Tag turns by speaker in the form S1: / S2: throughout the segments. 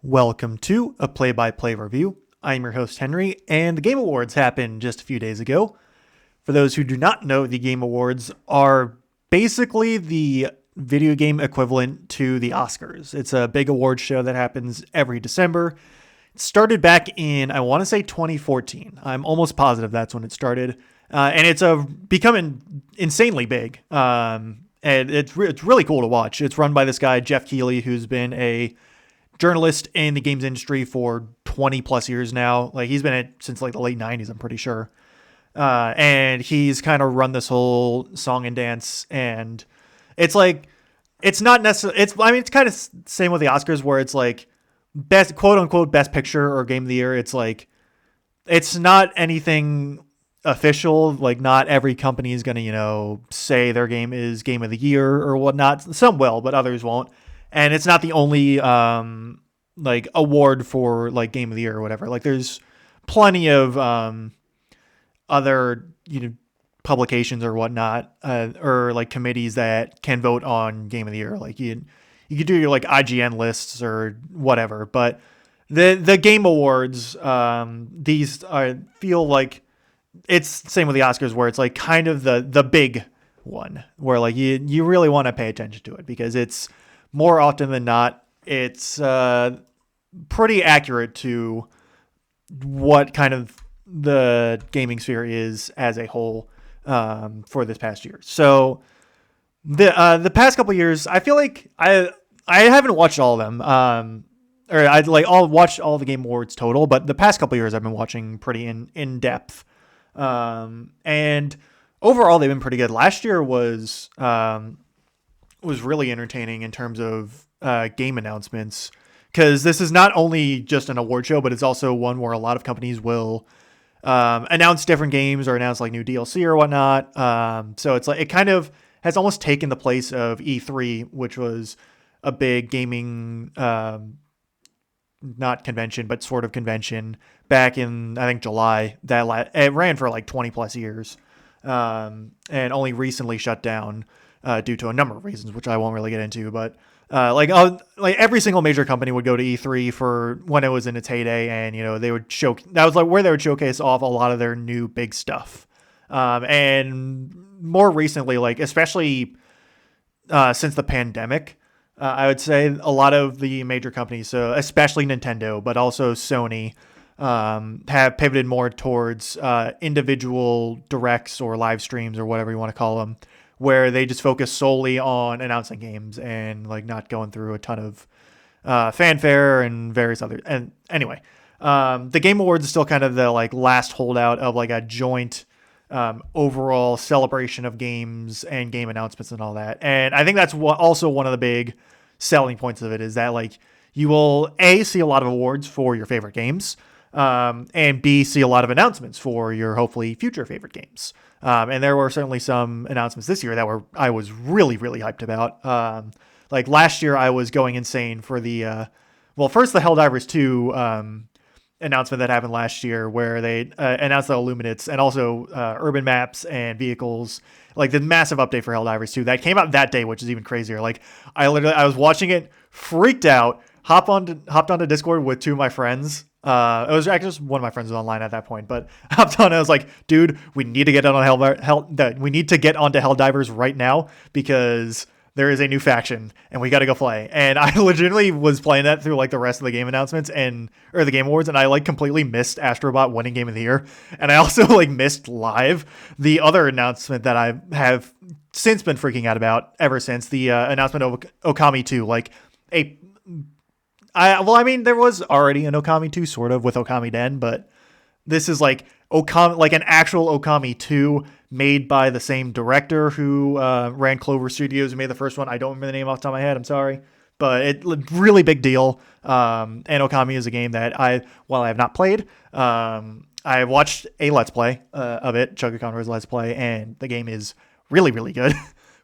S1: Welcome to a play-by-play review. I'm your host, Henry, and the Game Awards happened just a few days ago. For those who do not know, the Game Awards are basically the video game equivalent to the Oscars. It's a big award show that happens every December. It started back in, I want to say 2014. I'm almost positive that's when it started. And it's becoming insanely big. And it's really cool to watch. It's run by this guy, Jeff Keighley, who's been a journalist in the games industry for 20 plus years now. Like he's been it since like the late 90s, I'm pretty sure. And he's kind of run this whole song and dance, and it's like it's not necessarily it's kind of same with the Oscars where it's like best quote unquote best picture or game of the year. It's like it's not anything official. Like not every company is gonna, say their game is game of the year or whatnot. Some will, but others won't. And it's not the only like award for like game of the year or whatever. Like there's plenty of other publications or whatnot, or like committees that can vote on game of the year. Like you could do your like IGN lists or whatever. But the game awards, these feel like it's same with the Oscars where it's like kind of the big one where like you really want to pay attention to it because it's more often than not, it's pretty accurate to what kind of the gaming sphere is as a whole for this past year. So the past couple of years, I feel like I haven't watched all of them, or I'll watch all the Game Awards total, but the past couple of years I've been watching pretty in depth, and overall they've been pretty good. Last year was really entertaining in terms of game announcements because this is not only just an award show, but it's also one where a lot of companies will announce different games or announce like new DLC or whatnot. So it's like it kind of has almost taken the place of E3, which was a big gaming not convention, but sort of convention back in I think July. It ran for like 20 plus years, and only recently shut down due to a number of reasons, which I won't really get into. But like every single major company would go to E3 for when it was in its heyday, and they would show that was like where they would showcase off a lot of their new big stuff. And more recently, like especially since the pandemic, I would say a lot of the major companies, so especially Nintendo, but also Sony, have pivoted more towards individual directs or live streams or whatever you want to call them, where they just focus solely on announcing games and like not going through a ton of fanfare and various other. And anyway, the Game Awards is still kind of the like last holdout of like a joint overall celebration of games and game announcements and all that. And I think that's also one of the big selling points of it is that like you will see a lot of awards for your favorite games, and B, see a lot of announcements for your hopefully future favorite games. And there were certainly some announcements this year that I was really, really hyped about. Like last year, I was going insane for first the Helldivers 2 announcement that happened last year, where they announced the Illuminates and also urban maps and vehicles, like the massive update for Helldivers 2 that came out that day, which is even crazier. Like I was watching it, freaked out, hopped onto Discord with two of my friends. It was actually just one of my friends was online at that point, but I hopped on. I was like, "Dude, we need to get on we need to get onto Helldivers right now because there is a new faction and we got to go play." And I legitimately was playing that through like the rest of the game announcements or the Game Awards, and I like completely missed Astrobot winning Game of the Year, and I also like missed live the other announcement that I have since been freaking out about ever since the announcement of Okami 2, like a. There was already an Okami 2 sort of with Okami Den, but this is like Okami, like an actual Okami 2 made by the same director who ran Clover Studios and made the first one. I don't remember the name off the top of my head. I'm sorry, but it really big deal. And Okami is a game that while I have not played, I watched a Let's Play of it, Chugga Conroy's Let's Play, and the game is really, really good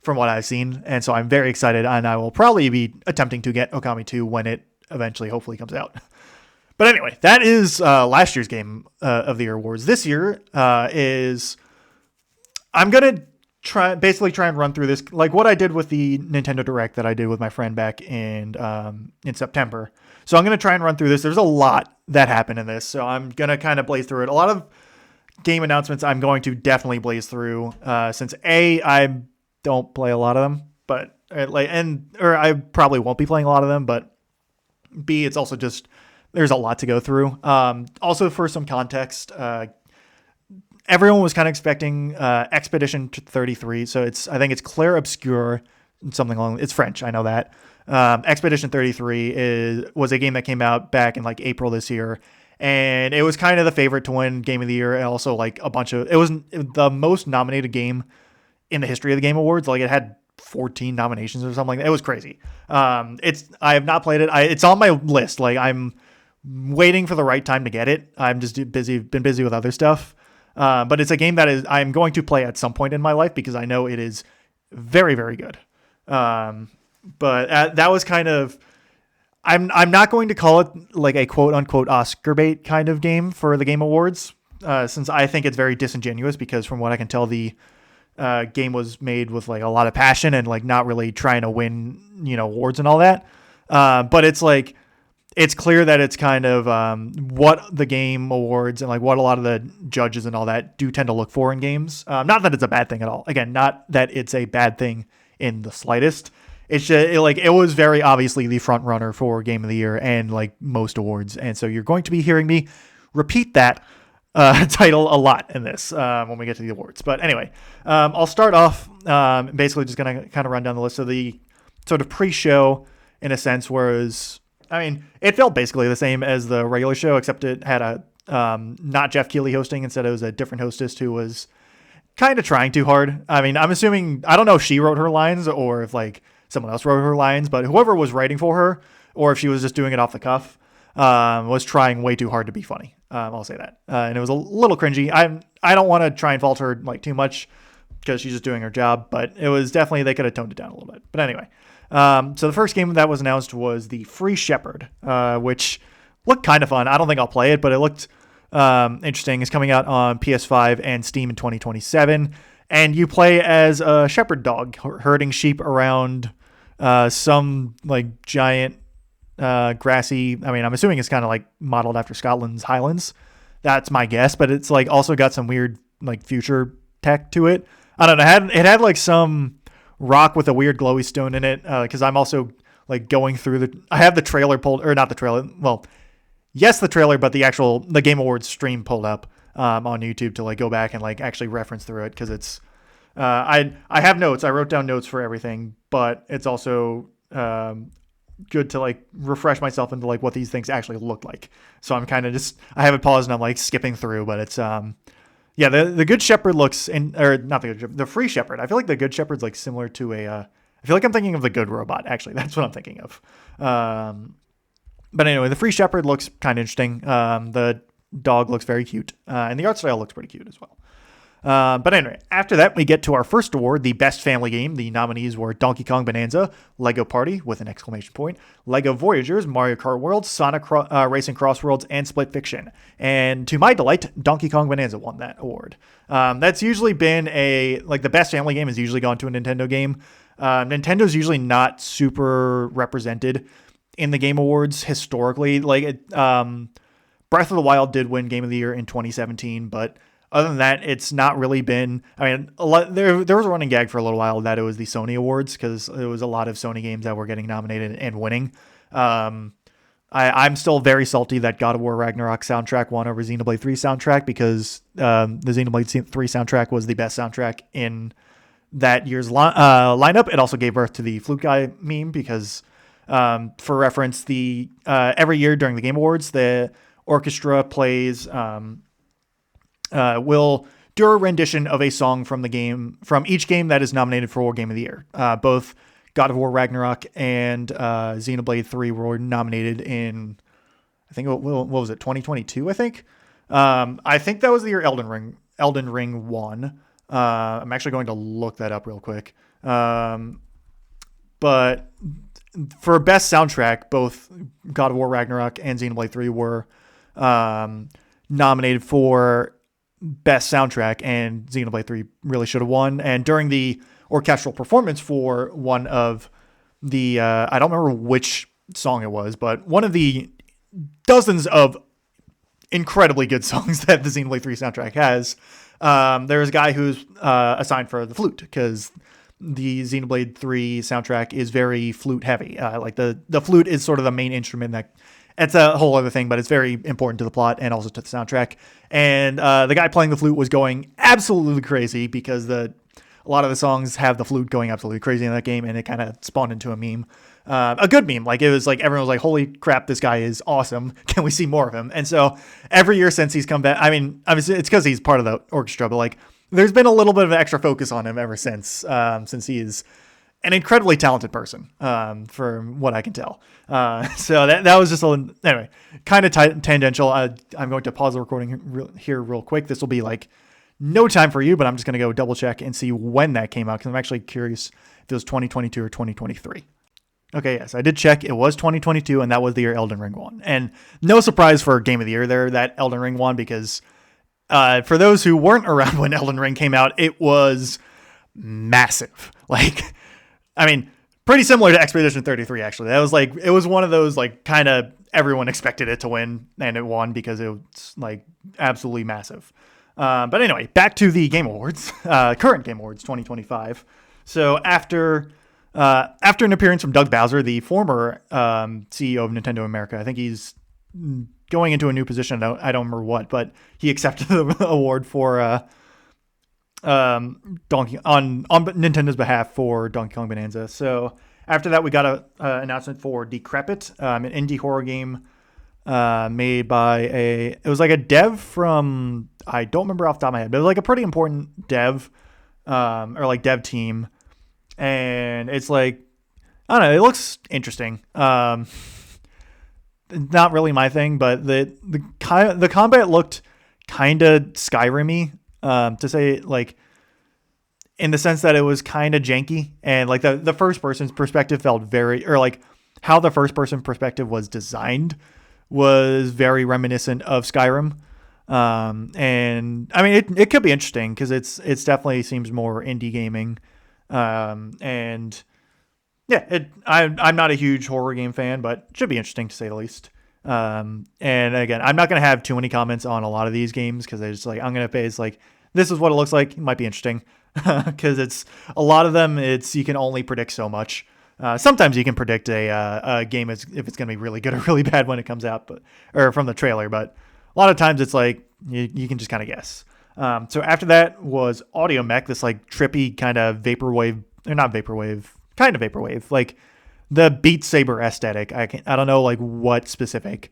S1: from what I've seen. And so I'm very excited, and I will probably be attempting to get Okami 2 when it eventually hopefully comes out. But anyway, that is last year's Game of the Year awards. This year is I'm gonna try and run through this, like what I did with the Nintendo Direct that I did with my friend back in September. So I'm going to try and run through this. There's a lot that happened in this, so I'm going to kind of blaze through it. A lot of game announcements I'm going to definitely blaze through, since I don't play a lot of them, but or I probably won't be playing a lot of them, but B, it's also just there's a lot to go through. Also, for some context, everyone was kind of expecting Expedition 33. So I think it's Clair Obscur, something along. It's French, I know that. Expedition 33 was a game that came out back in like April this year, and it was kind of the favorite to win Game of the Year. And also like it was the most nominated game in the history of the Game Awards. Like it had 14 nominations or something like that. It was crazy. I have not played it. It's on my list. Like I'm waiting for the right time to get it. I'm just been busy with other stuff. But it's a game that I'm going to play at some point in my life because I know it is very, very good. But that was kind of, I'm not going to call it like a quote unquote Oscar bait kind of game for the Game Awards, since I think it's very disingenuous because from what I can tell, the game was made with like a lot of passion and like not really trying to win, awards and all that. But it's like, it's clear that it's kind of what the Game Awards and like what a lot of the judges and all that do tend to look for in games. Not that it's a bad thing at all. Again, not that it's a bad thing in the slightest. It's just it was very obviously the front runner for Game of the Year and like most awards. And so you're going to be hearing me repeat that title a lot in this when we get to the awards. But anyway, I'll start off basically just going to kind of run down the list of the sort of pre-show in a sense, whereas it felt basically the same as the regular show, except it had a not Jeff Keighley hosting. Instead, it was a different hostess who was kind of trying too hard. I'm assuming, I don't know if she wrote her lines or if like someone else wrote her lines, but whoever was writing for her, or if she was just doing it off the cuff, was trying way too hard to be funny. I'll say that. And it was a little cringy. I don't want to try and fault her like too much because she's just doing her job, but it was definitely, they could have toned it down a little bit. But anyway. So the first game that was announced was the Free Shepherd, which looked kind of fun. I don't think I'll play it, but it looked interesting. It's coming out on PS5 and Steam in 2027. And you play as a shepherd dog herding sheep around some like giant grassy. I'm assuming it's kind of like modeled after Scotland's Highlands. That's my guess, but it's like also got some weird like future tech to it. I don't know. It had like some rock with a weird glowy stone in it, because I'm also like going through I have the trailer pulled, or not the trailer, well, yes, the trailer, but the Game Awards stream pulled up on YouTube to like go back and like actually reference through it, because it's I have notes. I wrote down notes for everything, but it's also good to like refresh myself into like what these things actually look like. So I'm kind of I have it paused and I'm like skipping through, but it's yeah, the Good Shepherd looks or not the Good Shepherd, the Free Shepherd. I feel like the Good Shepherd's like similar to I feel like I'm thinking of the Good Robot, actually. That's what I'm thinking of. But anyway, the Free Shepherd looks kind of interesting. The dog looks very cute. And the art style looks pretty cute as well. But anyway, after that, we get to our first award, the Best Family Game. The nominees were Donkey Kong Bonanza, Lego Party with an exclamation point, Lego Voyagers, Mario Kart World, Sonic Racing Crossworlds, and Split Fiction. And to my delight, Donkey Kong Bonanza won that award. That's usually been the Best Family Game has usually gone to a Nintendo game. Nintendo's usually not super represented in the Game Awards historically. Breath of the Wild did win Game of the Year in 2017, but other than that, it's not really been. There was a running gag for a little while that it was the Sony Awards, because it was a lot of Sony games that were getting nominated and winning. I'm still very salty that God of War Ragnarok soundtrack won over Xenoblade 3 soundtrack, because the Xenoblade 3 soundtrack was the best soundtrack in that year's lineup. It also gave birth to the Flute Guy meme, because for reference, every year during the Game Awards, the orchestra plays. Will do a rendition of a song from each game that is nominated for Game of the Year. Both God of War Ragnarok and Xenoblade 3 were nominated in, I think, what was it, 2022, I think? I think that was the year Elden Ring won. I'm actually going to look that up real quick. But for best soundtrack, both God of War Ragnarok and Xenoblade 3 were nominated for best soundtrack, and Xenoblade 3 really should have won. And during the orchestral performance for one of the, I don't remember which song it was, but one of the dozens of incredibly good songs that the Xenoblade 3 soundtrack has, there's a guy who's assigned for the flute, because the Xenoblade 3 soundtrack is very flute heavy. Like the flute is sort of the main instrument that, it's a whole other thing, but it's very important to the plot and also to the soundtrack. And the guy playing the flute was going absolutely crazy, because a lot of the songs have the flute going absolutely crazy in that game, and it kind of spawned into a meme. A good meme. Like, it was like, everyone was like, holy crap, this guy is awesome. Can we see more of him? And so every year since he's come back, I mean, obviously it's because he's part of the orchestra, but like, there's been a little bit of an extra focus on him ever since he is an incredibly talented person, from what I can tell. So that was just anyway, kind of tangential. I'm going to pause the recording here real quick. This will be like no time for you, but I'm just going to go double check and see when that came out, because I'm actually curious if it was 2022 or 2023. Okay, yes, I did check. It was 2022, and that was the year Elden Ring won. And no surprise for Game of the Year there that Elden Ring won, because for those who weren't around when Elden Ring came out, it was massive. Like, I mean, pretty similar to Expedition 33, actually. That was like, it was one of those, like, kind of everyone expected it to win, and it won because it was, like, absolutely massive. But anyway, back to the Game Awards, current Game Awards 2025. So after an appearance from Doug Bowser, the former CEO of Nintendo America, I think he's going into a new position. I don't remember what, but he accepted the award for Donkey on Nintendo's behalf for Donkey Kong Bonanza. So after that, we got an announcement for Decrepit, an indie horror game made by it was like a dev from, I don't remember off the top of my head, but it was like a pretty important dev or like dev team. And it's like, I don't know, it looks interesting. Not really my thing, but the combat looked kind of Skyrim-y, to say, like, in the sense that it was kind of janky, and like the first person's perspective felt very, or like how the first person perspective was designed was very reminiscent of Skyrim. And I mean, it could be interesting, because it's definitely seems more indie gaming. And yeah, I'm not a huge horror game fan, but it should be interesting to say the least. And again, I'm not going to have too many comments on a lot of these games, because I'm going to say, it's like, this is what it looks like. It might be interesting, because it's a lot of them. You can only predict so much. Sometimes you can predict a game if it's going to be really good or really bad when it comes out, or from the trailer. But a lot of times it's like you can just kind of guess. So after that was Audio Mech, this like trippy kind of vaporwave, or not vaporwave, kind of vaporwave, like the Beat Saber aesthetic. I don't know like what specific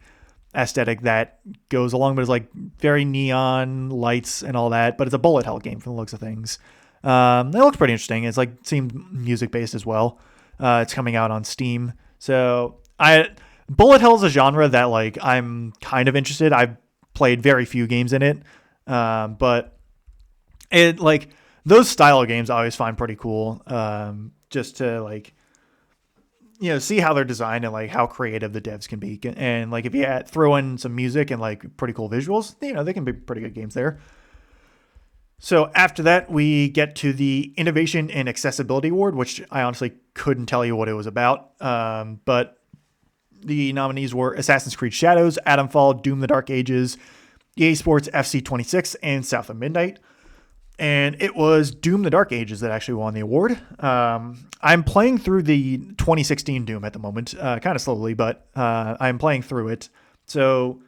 S1: aesthetic that goes along, but it's like very neon lights and all that. But it's a bullet hell game from the looks of things. It looks pretty interesting. It's like seemed music based as well. It's coming out on Steam. So bullet hell is a genre that like I'm kind of interested. I've played very few games in it. But it like those style of games I always find pretty cool. Just to like, see how they're designed and like how creative the devs can be. And like, if you throw in some music and like pretty cool visuals, they can be pretty good games there. So after that, we get to the Innovation and Accessibility Award, which I honestly couldn't tell you what it was about. But the nominees were Assassin's Creed Shadows, Atomfall, Doom: The Dark Ages, EA Sports FC 26, and South of Midnight. And it was Doom: The Dark Ages that actually won the award. I'm playing through the 2016 Doom at the moment, kind of slowly, but I'm playing through it. So,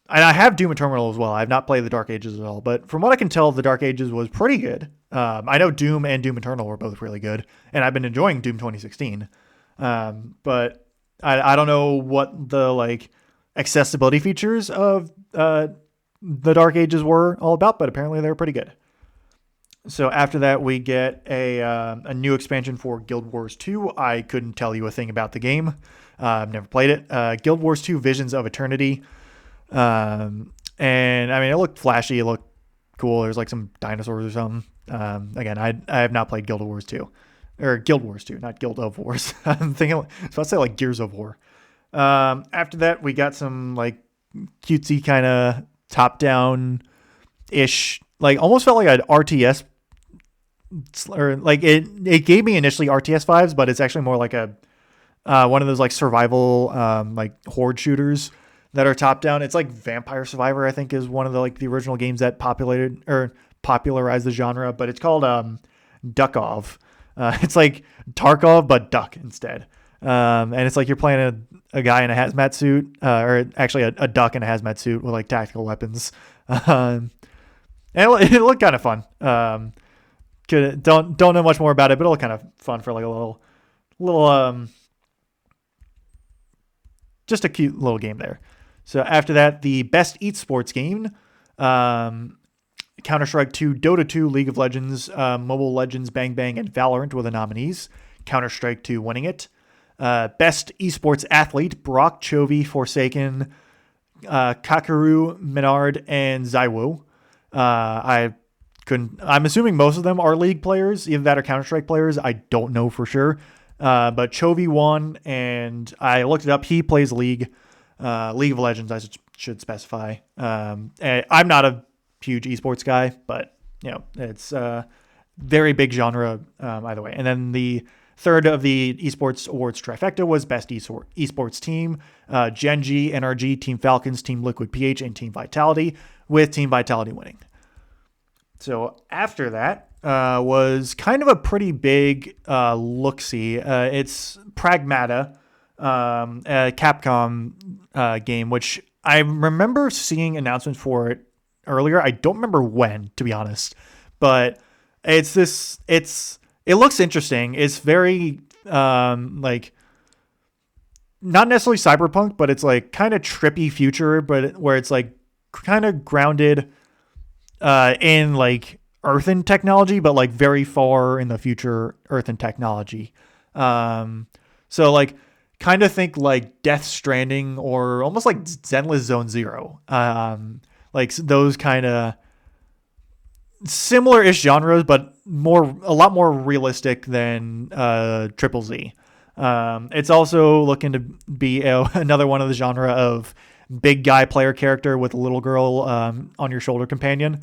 S1: and I have Doom Eternal as well. I have not played the Dark Ages at all, but from what I can tell, the Dark Ages was pretty good. I know Doom and Doom Eternal were both really good, and I've been enjoying Doom 2016. But I don't know what the like accessibility features of the Dark Ages were all about, but apparently they were pretty good. So after that, we get a new expansion for Guild Wars 2. I couldn't tell you a thing about the game. I've never played it. Guild Wars 2 Visions of Eternity. And I mean, it looked flashy. It looked cool. There's like some dinosaurs or something. Again, I have not played Guild Wars 2. Or Guild Wars 2, not Guild of Wars. I'm thinking, I was about to say like Gears of War. After that, we got some like cutesy kind of top-down ish, like almost felt like an RTS, or like it gave me initially RTS vibes, but it's actually more like a one of those like survival like horde shooters that are top down. It's like Vampire Survivor, I think, is one of the like the original games that popularized the genre, but it's called Duckov. It's like Tarkov but duck instead. And it's like you're playing a guy in a hazmat suit, or actually a duck in a hazmat suit with like tactical weapons. And it looked kind of fun. Don't know much more about it, but it looked kind of fun for like a little just a cute little game there. So after that, the best esports game, Counter-Strike 2, Dota 2, League of Legends, Mobile Legends, Bang Bang, and Valorant were the nominees. Counter-Strike 2 winning it. Best esports athlete, Brock, Chovy, Forsaken, Kakaru, Menard, and Zywoo. I'm assuming most of them are League players, either that or Counter-Strike players. I don't know for sure. But Chovy won, and I looked it up. He plays League of Legends, I should specify. And I'm not a huge esports guy, but it's a very big genre either way. And then the third of the esports awards trifecta was best esports team, Gen.G, NRG, Team Falcons, Team Liquid PH, and Team Vitality, with Team Vitality winning. So after that was kind of a pretty big look-see. It's Pragmata, a Capcom game, which I remember seeing announcements for it earlier. I don't remember when, to be honest, but it looks interesting. It's very like not necessarily cyberpunk, but it's like kind of trippy future, but where it's like kind of grounded in like earthen technology, but like very far in the future earthen technology. So like kind of think like Death Stranding or almost like Zenless Zone Zero. Like those kind of similar-ish genres, but a lot more realistic than Triple Z. It's also looking to be another one of the genre of big guy player character with a little girl on your shoulder companion.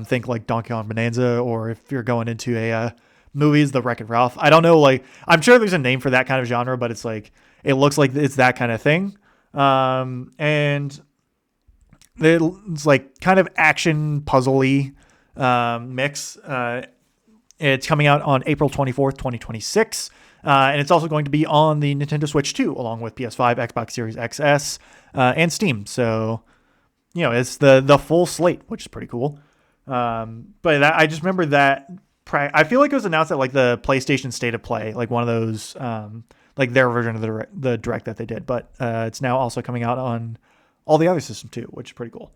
S1: Think like Donkey Kong Bonanza, or if you're going into a movies, the Wreck-It Ralph. I don't know, like I'm sure there's a name for that kind of genre, but it's like it looks like it's that kind of thing. And it's like kind of action puzzly mix. It's coming out on April 24th, 2026. And it's also going to be on the Nintendo Switch 2, along with PS5, Xbox Series XS, and Steam. So, it's the full slate, which is pretty cool. But I just remember that I feel like it was announced at like the PlayStation State of Play, like one of those, like their version of the direct that they did. But it's now also coming out on all the other systems too, which is pretty cool.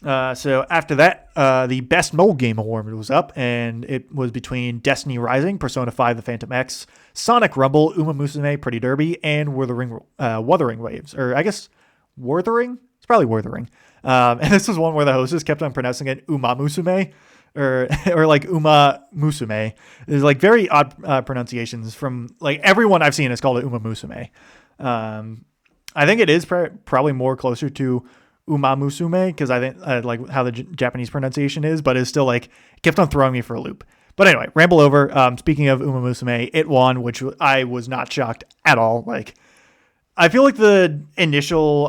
S1: So after that, the Best Mobile Game Award was up, and it was between Destiny Rising, Persona 5 The Phantom X, Sonic Rumble, Uma Musume Pretty Derby, and Wuthering Waves. Or I guess Wuthering? It's probably Wuthering. And this was one where the hostess kept on pronouncing it Uma Musume, or like Uma Musume. There's like very odd pronunciations from like everyone I've seen has called it Uma Musume. I think it is probably more closer to Uma Musume, because I think like how the Japanese pronunciation is, but it's still like kept on throwing me for a loop. But anyway, ramble over. Speaking of Uma Musume, it won, which I was not shocked at all. Like, I feel like the initial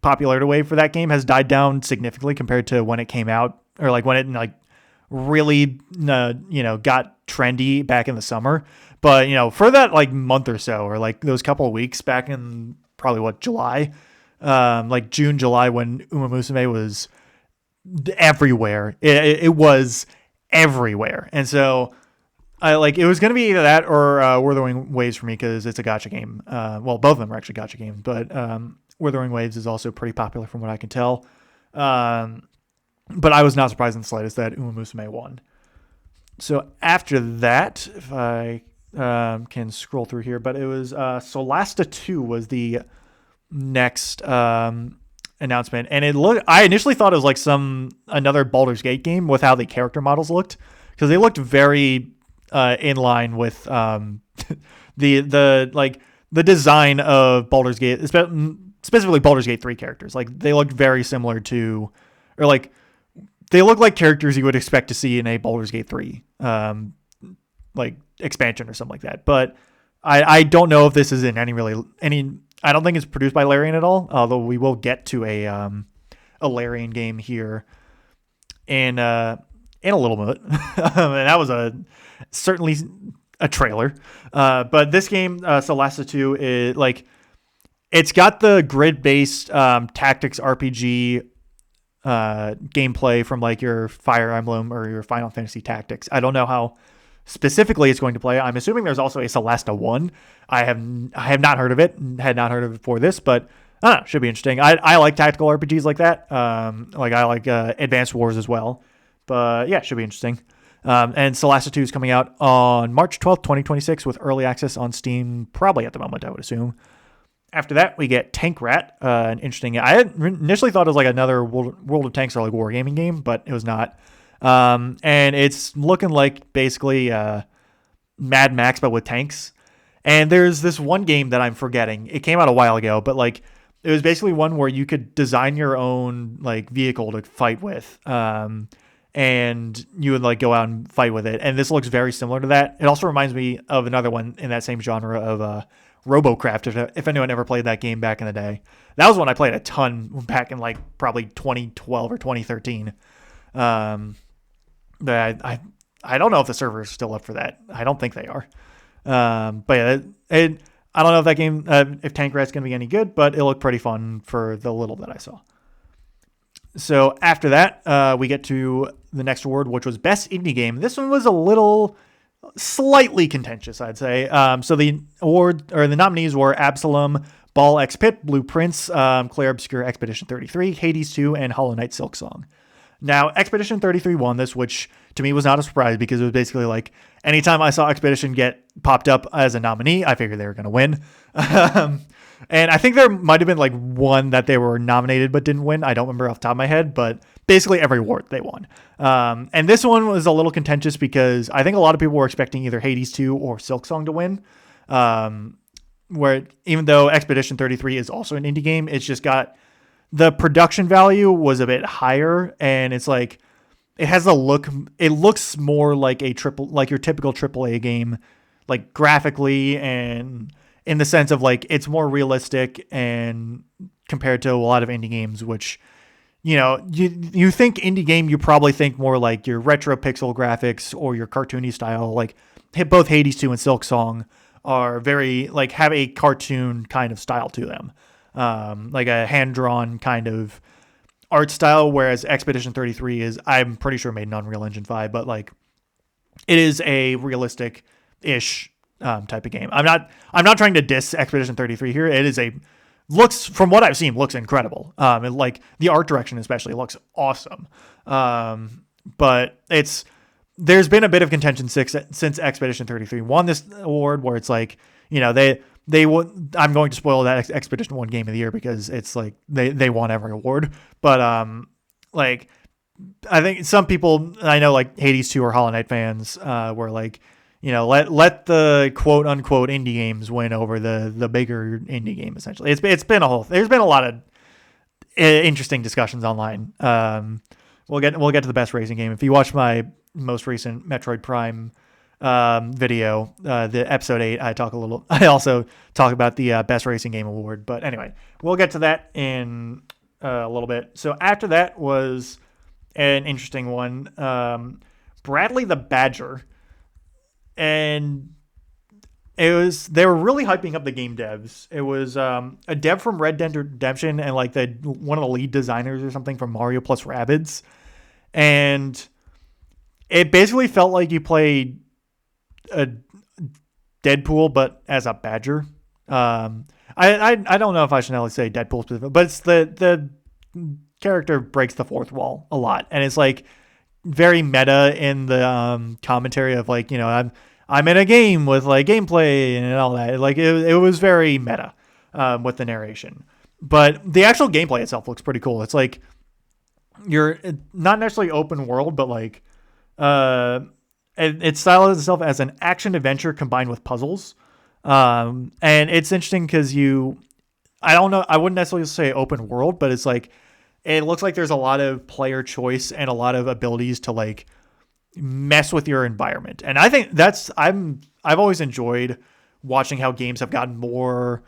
S1: popularity wave for that game has died down significantly compared to when it came out, or like when it like really got trendy back in the summer. But for that like month or so, or like those couple of weeks back in probably July. Like June, July, when Uma Musume was everywhere. It was everywhere. And so it was going to be either that or Wuthering Waves for me, because it's a gacha game. Well, both of them are actually gacha games, but Wuthering Waves is also pretty popular from what I can tell. But I was not surprised in the slightest that Uma Musume won. So after that, if I can scroll through here, but it was Solasta 2 was the next announcement, and I initially thought it was like another Baldur's Gate game with how the character models looked, because they looked very in line with the design of Baldur's Gate, specifically Baldur's Gate 3 characters. Like they looked very similar to, or like they look like characters you would expect to see in a Baldur's Gate 3 like expansion or something like that. But I don't know if this is in any. I don't think it's produced by Larian at all. Although we will get to a Larian game here in a little bit, and that was certainly a trailer. But this game, Solasta 2, is like it's got the grid-based tactics RPG gameplay from like your Fire Emblem or your Final Fantasy Tactics. I don't know how specifically it's going to play. I'm assuming there's also a Solasta 1. I have not heard of it. Had not heard of it before this, but I don't know, should be interesting. I like tactical RPGs like that. Like I like Advanced Wars as well. But yeah, should be interesting. And Solasta 2 is coming out on March 12th, 2026 with early access on Steam, probably at the moment, I would assume. After that, we get Tank Rat, an interesting. I had initially thought it was like another World of Tanks or like wargaming game, but it was not. And it's looking like basically Mad Max, but with tanks. And there's this one game that I'm forgetting. It came out a while ago, but like it was basically one where you could design your own like vehicle to fight with. And you would like go out and fight with it. And this looks very similar to that. It also reminds me of another one in that same genre of RoboCraft, if anyone ever played that game back in the day. That was one I played a ton back in like probably 2012 or 2013. But I don't know if the server is still up for that. I don't think they are. But yeah, I don't know if that game, if Tank Rat's going to be any good, but it looked pretty fun for the little that I saw. So after that, we get to the next award, which was Best Indie Game. This one was slightly contentious, I'd say. So the award or the nominees were Absalom, Ball X Pit, Blue Prince, Clair Obscur Expedition 33, Hades 2, and Hollow Knight Silksong. Now, Expedition 33 won this, which to me was not a surprise because it was basically like anytime I saw Expedition get popped up as a nominee, I figured they were going to win. And I think there might have been like one that they were nominated but didn't win. I don't remember off the top of my head, but basically every award they won. And this one was a little contentious because I think a lot of people were expecting either Hades 2 or Silksong to win. Where even though Expedition 33 is also an indie game, it's just got the production value was a bit higher, and it's like it has a look. It looks more like like your typical AAA game, like graphically and in the sense of like it's more realistic and compared to a lot of indie games, which you think indie game, you probably think more like your retro pixel graphics or your cartoony style. Like both Hades 2 and Silksong are very like have a cartoon kind of style to them. Like a hand-drawn kind of art style, whereas Expedition 33 is, I'm pretty sure, made in Unreal Engine 5, but like it is a realistic-ish type of game. I'm not trying to diss Expedition 33 here. It is looks, from what I've seen, looks incredible. And like the art direction especially looks awesome. But there's been a bit of contention since Expedition 33 won this award, where it's like, I'm going to spoil that Expedition 1 Game of the Year because it's like they won every award. But like I think some people I know, like Hades 2 or Hollow Knight fans, were like, let the quote unquote indie games win over the bigger indie game. Essentially, there's been a lot of interesting discussions online. We'll get to the best racing game. If you watch my most recent Metroid Prime video, the episode 8, I also talk about the best racing game award. But anyway, we'll get to that in a little bit. So after that was an interesting one, Bradley the Badger, and they were really hyping up the game devs. It was a dev from Red Dead Redemption and like one of the lead designers or something from Mario plus Rabbids, and it basically felt like you played a Deadpool, but as a badger. I don't know if I should now say Deadpool specific, but it's the character breaks the fourth wall a lot, and it's like very meta in the commentary of like, I'm in a game with like gameplay and all that. Like it was very meta with the narration, but the actual gameplay itself looks pretty cool. It's like you're not necessarily open world, but like it styles itself as an action adventure combined with puzzles. And it's interesting because I don't know, I wouldn't necessarily say open world, but it's like it looks like there's a lot of player choice and a lot of abilities to like mess with your environment. And I think I've always enjoyed watching how games have gotten more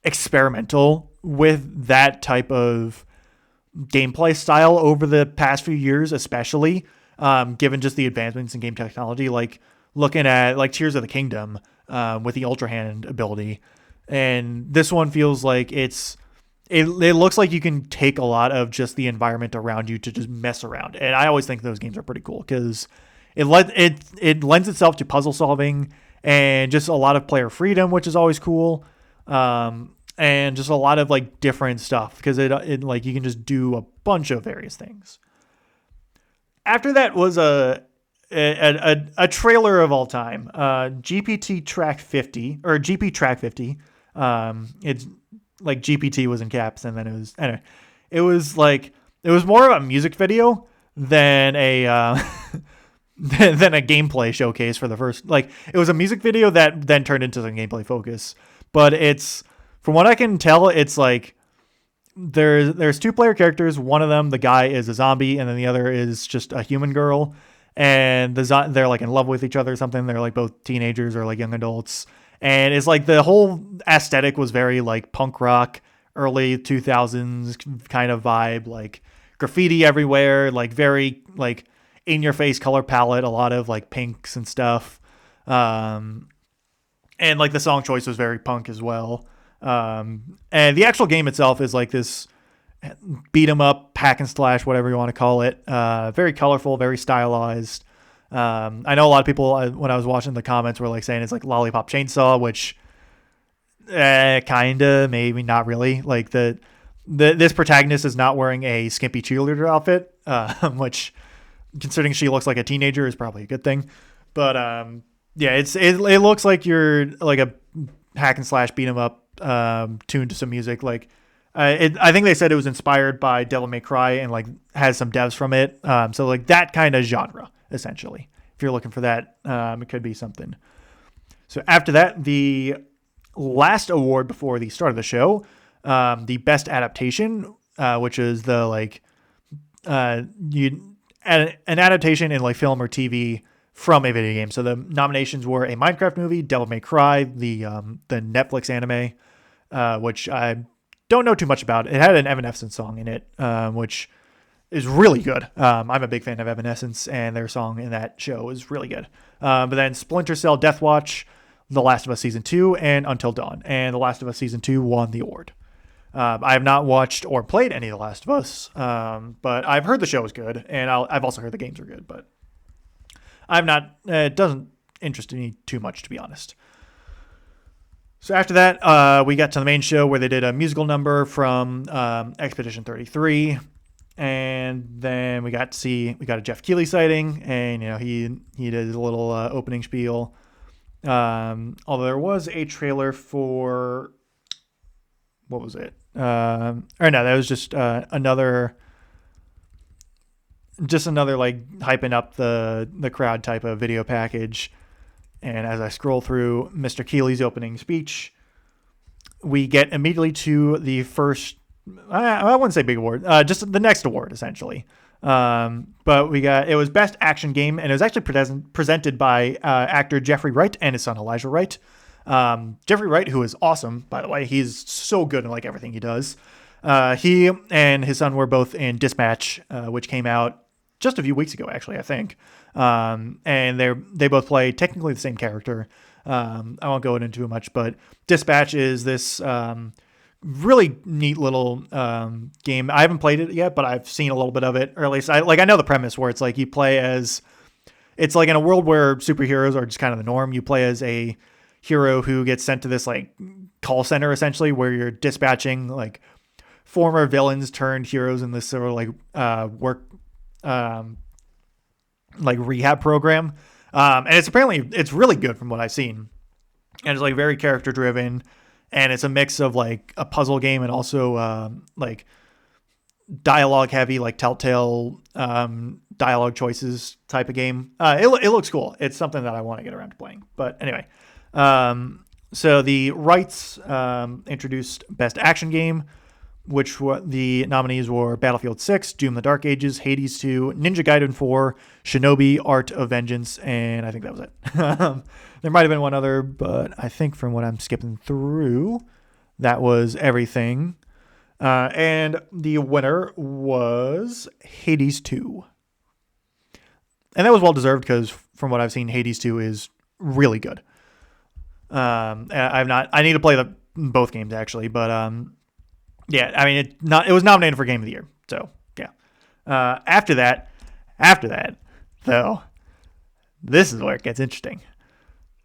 S1: experimental with that type of gameplay style over the past few years, especially given just the advancements in game technology. Like looking at like Tears of the Kingdom with the Ultra Hand ability, and this one feels like it looks like you can take a lot of just the environment around you to just mess around. And I always think those games are pretty cool because it lends itself to puzzle solving and just a lot of player freedom, which is always cool. And just a lot of like different stuff because it like you can just do a bunch of various things. After that was a trailer of all time, GPT Track 50 or GP Track 50. It's like GPT was in caps, and then it was like it was more of a music video than a than a gameplay showcase for the first. Like it was a music video that then turned into some gameplay focus, but it's from what I can tell, it's like there's two player characters. One of them, the guy is a zombie, and then the other is just a human girl. And they're like in love with each other or something. They're like both teenagers or like young adults. And it's like the whole aesthetic was very like punk rock, early 2000s kind of vibe, like graffiti everywhere, like very like in your face color palette, a lot of like pinks and stuff. And like the song choice was very punk as well. And the actual game itself is like this beat 'em up, hack and slash, whatever you want to call it. Very colorful, very stylized. I know a lot of people when I was watching the comments were like saying it's like Lollipop Chainsaw, which kind of, maybe not really. Like this protagonist is not wearing a skimpy cheerleader outfit, which considering she looks like a teenager is probably a good thing. But yeah, it looks like you're like a hack and slash beat 'em up tuned to some music. Like I think they said it was inspired by Devil May Cry and like has some devs from it. So like that kind of genre essentially. If you're looking for that, it could be something. So after that, the last award before the start of the show, the best adaptation, which is the like an adaptation in like film or TV from a video game. So the nominations were a Minecraft movie, Devil May Cry, the Netflix anime, which I don't know too much about. It had an Evanescence song in it, which is really good. I'm a big fan of Evanescence, and their song in that show is really good. But then Splinter Cell, Death Watch, The Last of Us Season 2, and Until Dawn. And The Last of Us Season 2 won the award. I have not watched or played any of The Last of Us, but I've heard the show is good, and I've also heard the games are good, but I've not. It doesn't interest me too much, to be honest. So after that, we got to the main show where they did a musical number from Expedition 33, and then we got a Jeff Keighley sighting, and you know he did his little opening spiel. Although there was a trailer for what was it? Or no, that was just another like hyping up the crowd type of video package. And as I scroll through Mr. Keighley's opening speech, we get immediately to the first, I wouldn't say big award, just the next award, essentially. But it was Best Action Game, and it was actually presented by actor Jeffrey Wright and his son Elijah Wright. Jeffrey Wright, who is awesome, by the way. He's so good in like everything he does. He and his son were both in Dispatch, which came out just a few weeks ago, actually, I think. And they both play technically the same character. I won't go into too much, but Dispatch is this really neat little game. I haven't played it yet, but I've seen a little bit of it, or at least I know the premise where it's like you play as, it's like in a world where superheroes are just kind of the norm. You play as a hero who gets sent to this like call center essentially, where you're dispatching like former villains turned heroes in this sort of like work like rehab program. And it's really good from what I've seen. And it's like very character driven, and it's a mix of like a puzzle game and also like dialogue heavy, like Telltale dialogue choices type of game. It looks cool. It's something that I want to get around to playing. But anyway, so the Wrights introduced Best Action Game. which the nominees were Battlefield 6, Doom the Dark Ages, Hades 2, Ninja Gaiden 4, Shinobi, Art of Vengeance, and I think that was it. There might have been one other, but I think from what I'm skipping through, that was everything. And the winner was Hades 2. And that was well deserved because from what I've seen, Hades 2 is really good. I need to play both games actually, but yeah, I mean it was nominated for Game of the Year. So yeah. After that, though, this is where it gets interesting.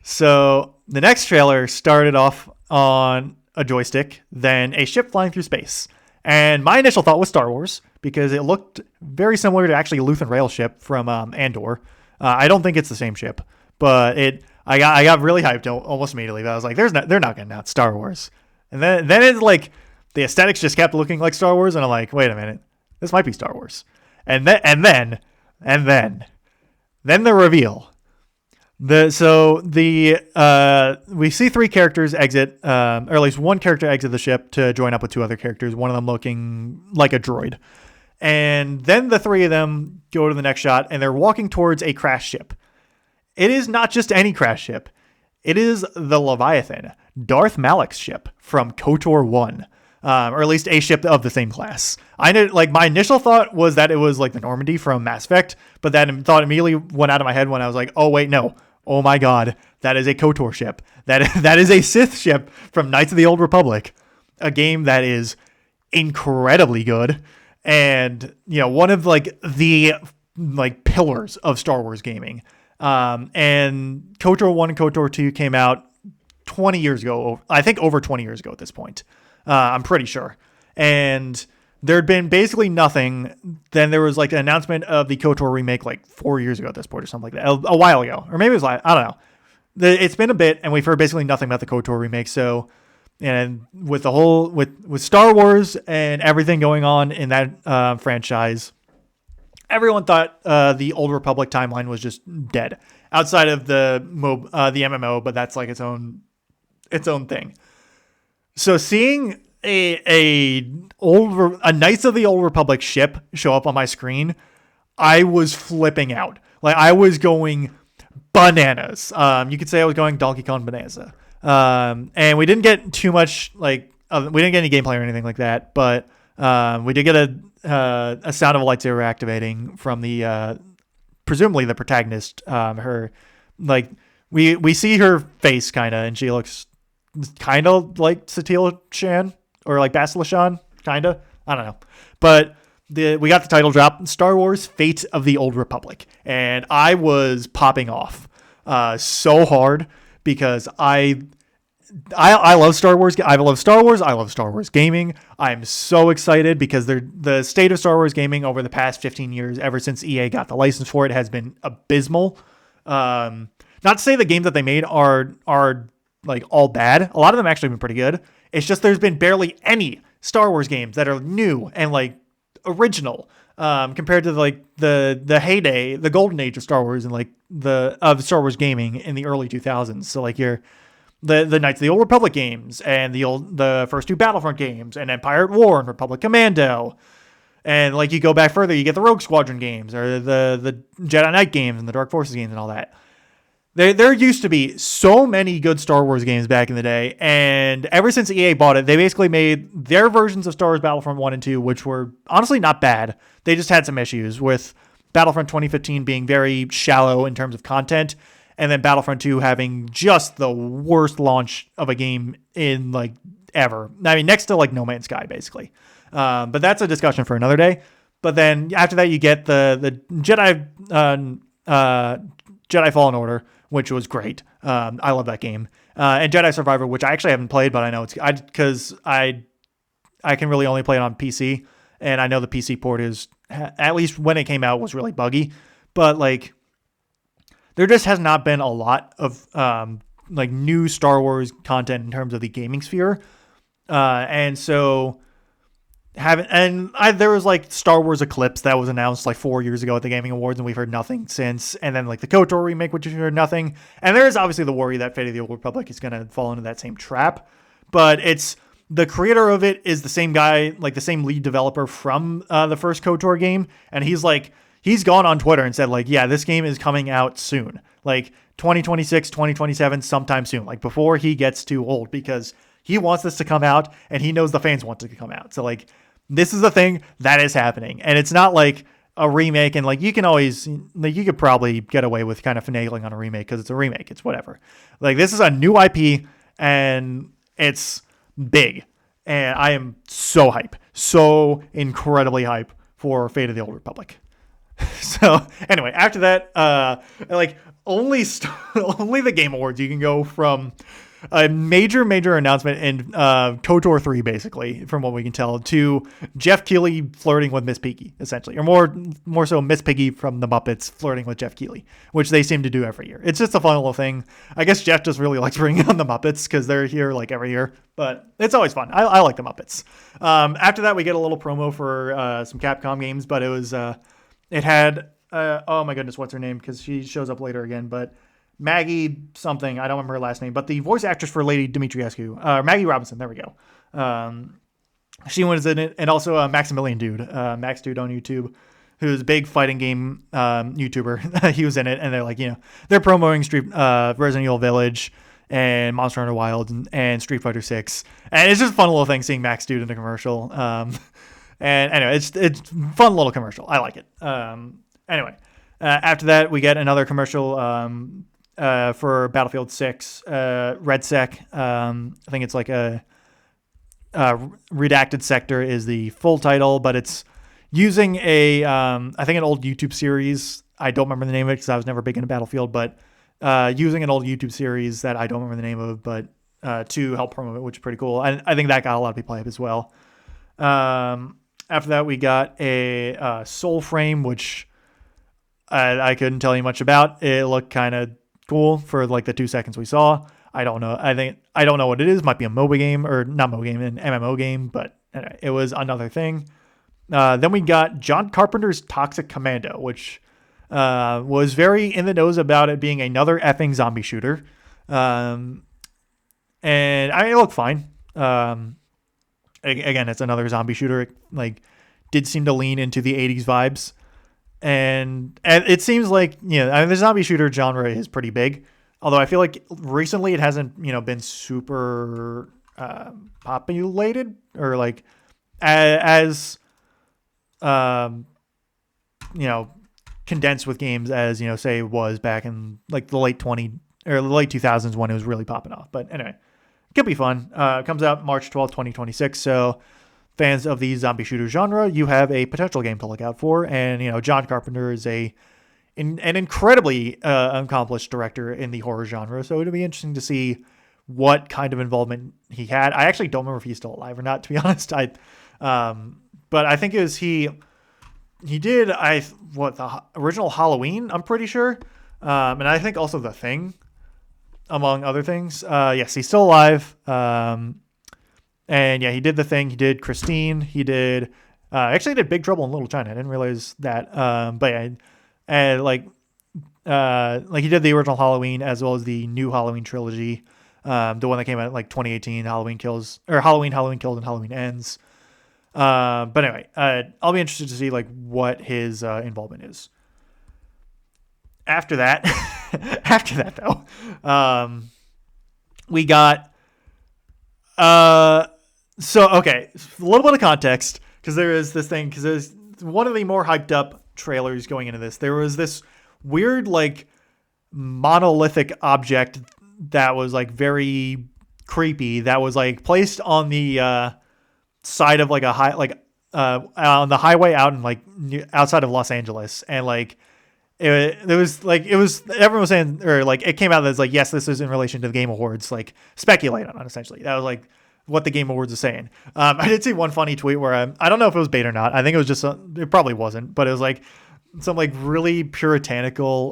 S1: So the next trailer started off on a joystick, then a ship flying through space. And my initial thought was Star Wars because it looked very similar to actually a Luthen Rail ship from Andor. I don't think it's the same ship, but I got really hyped almost immediately. But I was like, they're not going to announce Star Wars. And then it's like the aesthetics just kept looking like Star Wars, and I'm like, wait a minute, this might be Star Wars. And then the reveal. We see three characters exit, or at least one character exit the ship to join up with two other characters, one of them looking like a droid. And then the three of them go to the next shot, and they're walking towards a crashed ship. It is not just any crashed ship. It is the Leviathan, Darth Malak's ship from KOTOR 1. Or at least a ship of the same class. My initial thought was that it was like the Normandy from Mass Effect, but that thought immediately went out of my head when I was like, oh wait, no. Oh my god, that is a KOTOR ship. That is a Sith ship from Knights of the Old Republic. A game that is incredibly good. And, one of the pillars of Star Wars gaming. And KOTOR 1 and KOTOR 2 came out 20 years ago. I think over 20 years ago at this point. I'm pretty sure. And there'd been basically nothing. Then there was an announcement of the KOTOR remake 4 years ago at this point or something like that. A while ago. Or maybe it was I don't know. It's been a bit and we've heard basically nothing about the KOTOR remake. So, and with the whole, with Star Wars and everything going on in that franchise, everyone thought the Old Republic timeline was just dead. Outside of the MMO, but that's its own thing. So seeing a Knights of the Old Republic ship show up on my screen, I was flipping out. I was going bananas. You could say I was going Donkey Kong Bonanza. And we didn't get too much we didn't get any gameplay or anything like that, but we did get a sound of a lightsaber activating from the presumably the protagonist. We see her face kind of, and she looks kind of like Satele Shan or Bastila Shan, kind of. I don't know. But we got the title drop, Star Wars Fate of the Old Republic. And I was popping off so hard because I love Star Wars. I love Star Wars. I love Star Wars gaming. I'm so excited because the state of Star Wars gaming over the past 15 years, ever since EA got the license for it, has been abysmal. Not to say the games that they made are all bad. A lot of them actually have been pretty good. It's just there's been barely any Star Wars games that are new and original compared to the heyday, the golden age of Star Wars and of Star Wars gaming in the early 2000s. So the Knights of the Old Republic games and the first two Battlefront games and Empire at War and Republic Commando. And you go back further, you get the Rogue Squadron games or the Jedi Knight games and the Dark Forces games and all that. There used to be so many good Star Wars games back in the day, and ever since EA bought it, they basically made their versions of Star Wars Battlefront 1 and 2, which were honestly not bad. They just had some issues with Battlefront 2015 being very shallow in terms of content, and then Battlefront 2 having just the worst launch of a game in ever. I mean, next to No Man's Sky, basically. But that's a discussion for another day. But then after that, you get the Jedi Fallen Order, which was great. I love that game. And Jedi Survivor, which I actually haven't played, but I know because I can really only play it on PC, and I know the PC port is, at least when it came out, was really buggy. But there just has not been a lot of new Star Wars content in terms of the gaming sphere, and so. There was Star Wars Eclipse that was announced 4 years ago at the Gaming Awards, and we've heard nothing since. And then the KOTOR remake, which we've heard nothing. And there is obviously the worry that Fate of the Old Republic is going to fall into that same trap. But it's the creator of it is the same guy, like the same lead developer from the first KOTOR game. And he's gone on Twitter and said like, yeah, this game is coming out soon. Like 2026, 2027, sometime soon, like before he gets too old, because he wants this to come out and he knows the fans want it to come out. So like, this is the thing that is happening. And it's not like a remake, and like you could probably get away with kind of finagling on a remake because it's a remake. It's whatever. Like, this is a new IP and it's big. And I am so incredibly hype for Fate of the Old Republic. So anyway, after that, like only the Game Awards, you can go from a major announcement in KOTOR 3, basically, from what we can tell, to Jeff Keighley flirting with Miss Piggy, essentially. Or more so Miss Piggy from the Muppets flirting with Jeff Keighley, which they seem to do every year. It's just a fun little thing. I guess Jeff just really likes bringing on the Muppets because they're here like every year. But it's always fun. I like the Muppets. After that, we get a little promo for some Capcom games, but it had, oh my goodness, what's her name? Because she shows up later again, but Maggie something, I don't remember her last name, but the voice actress for Lady Dimitrescu, Maggie Robinson, there we go. She was in it, and also Maximilian Dude, Max Dude on YouTube, who's a big fighting game YouTuber. He was in it, and they're like, they're promoting Resident Evil Village and Monster Hunter Wild and Street Fighter 6, and it's just a fun little thing seeing Max Dude in the commercial. And anyway, it's fun little commercial. I like it. Anyway, after that, we get another commercial for Battlefield 6, RedSec. I think it's like a Redacted Sector is the full title, but it's using I think an old YouTube series. I don't remember the name of it because I was never big into Battlefield, but using an old YouTube series that I don't remember the name of, but to help promote it, which is pretty cool. And I think that got a lot of people hype as well. After that, we got a Soul Frame, which I couldn't tell you much about. It looked kind of cool for like the 2 seconds we saw. I don't know. I don't know what it is. Might be a MOBA game, or not MOBA game, an MMO game, but anyway, it was another thing. Then we got John Carpenter's Toxic Commando, which was very in the nose about it being another effing zombie shooter. And I mean, it looked fine. Again, it's another zombie shooter. It, like, did seem to lean into the 80s vibes. And it seems like, the zombie shooter genre is pretty big. Although I feel like recently it hasn't, been super populated or like as condensed with games as, say it was back in like the late 2000s when it was really popping off. But anyway, it could be fun. It comes out March 12th, 2026. So fans of the zombie shooter genre, you have a potential game to look out for. And, John Carpenter is an incredibly accomplished director in the horror genre. So it'll be interesting to see what kind of involvement he had. I actually don't remember if he's still alive or not, to be honest. But I think it was he did the original Halloween, I'm pretty sure. And I think also The Thing, among other things. Yes, he's still alive. And yeah, he did The Thing. He did Christine. He did actually did Big Trouble in Little China. I didn't realize that. But yeah, and like he did the original Halloween as well as the new Halloween trilogy. The one that came out like 2018, Halloween Kills, and Halloween Ends. But anyway, I'll be interested to see like what his involvement is. After that, though, we got okay, a little bit of context, because there is this thing, because there's one of the more hyped up trailers going into this. There was this weird like monolithic object that was like very creepy that was like placed on the side of like a high, like on the highway out in like outside of Los Angeles, and like it was everyone was saying, or like it came out as like, yes, this is in relation to the Game Awards, like speculate on it, essentially. That was like what the Game Awards is saying. I did see one funny tweet where I don't know if it was bait or not. I think it was just it probably wasn't, but it was like some like really puritanical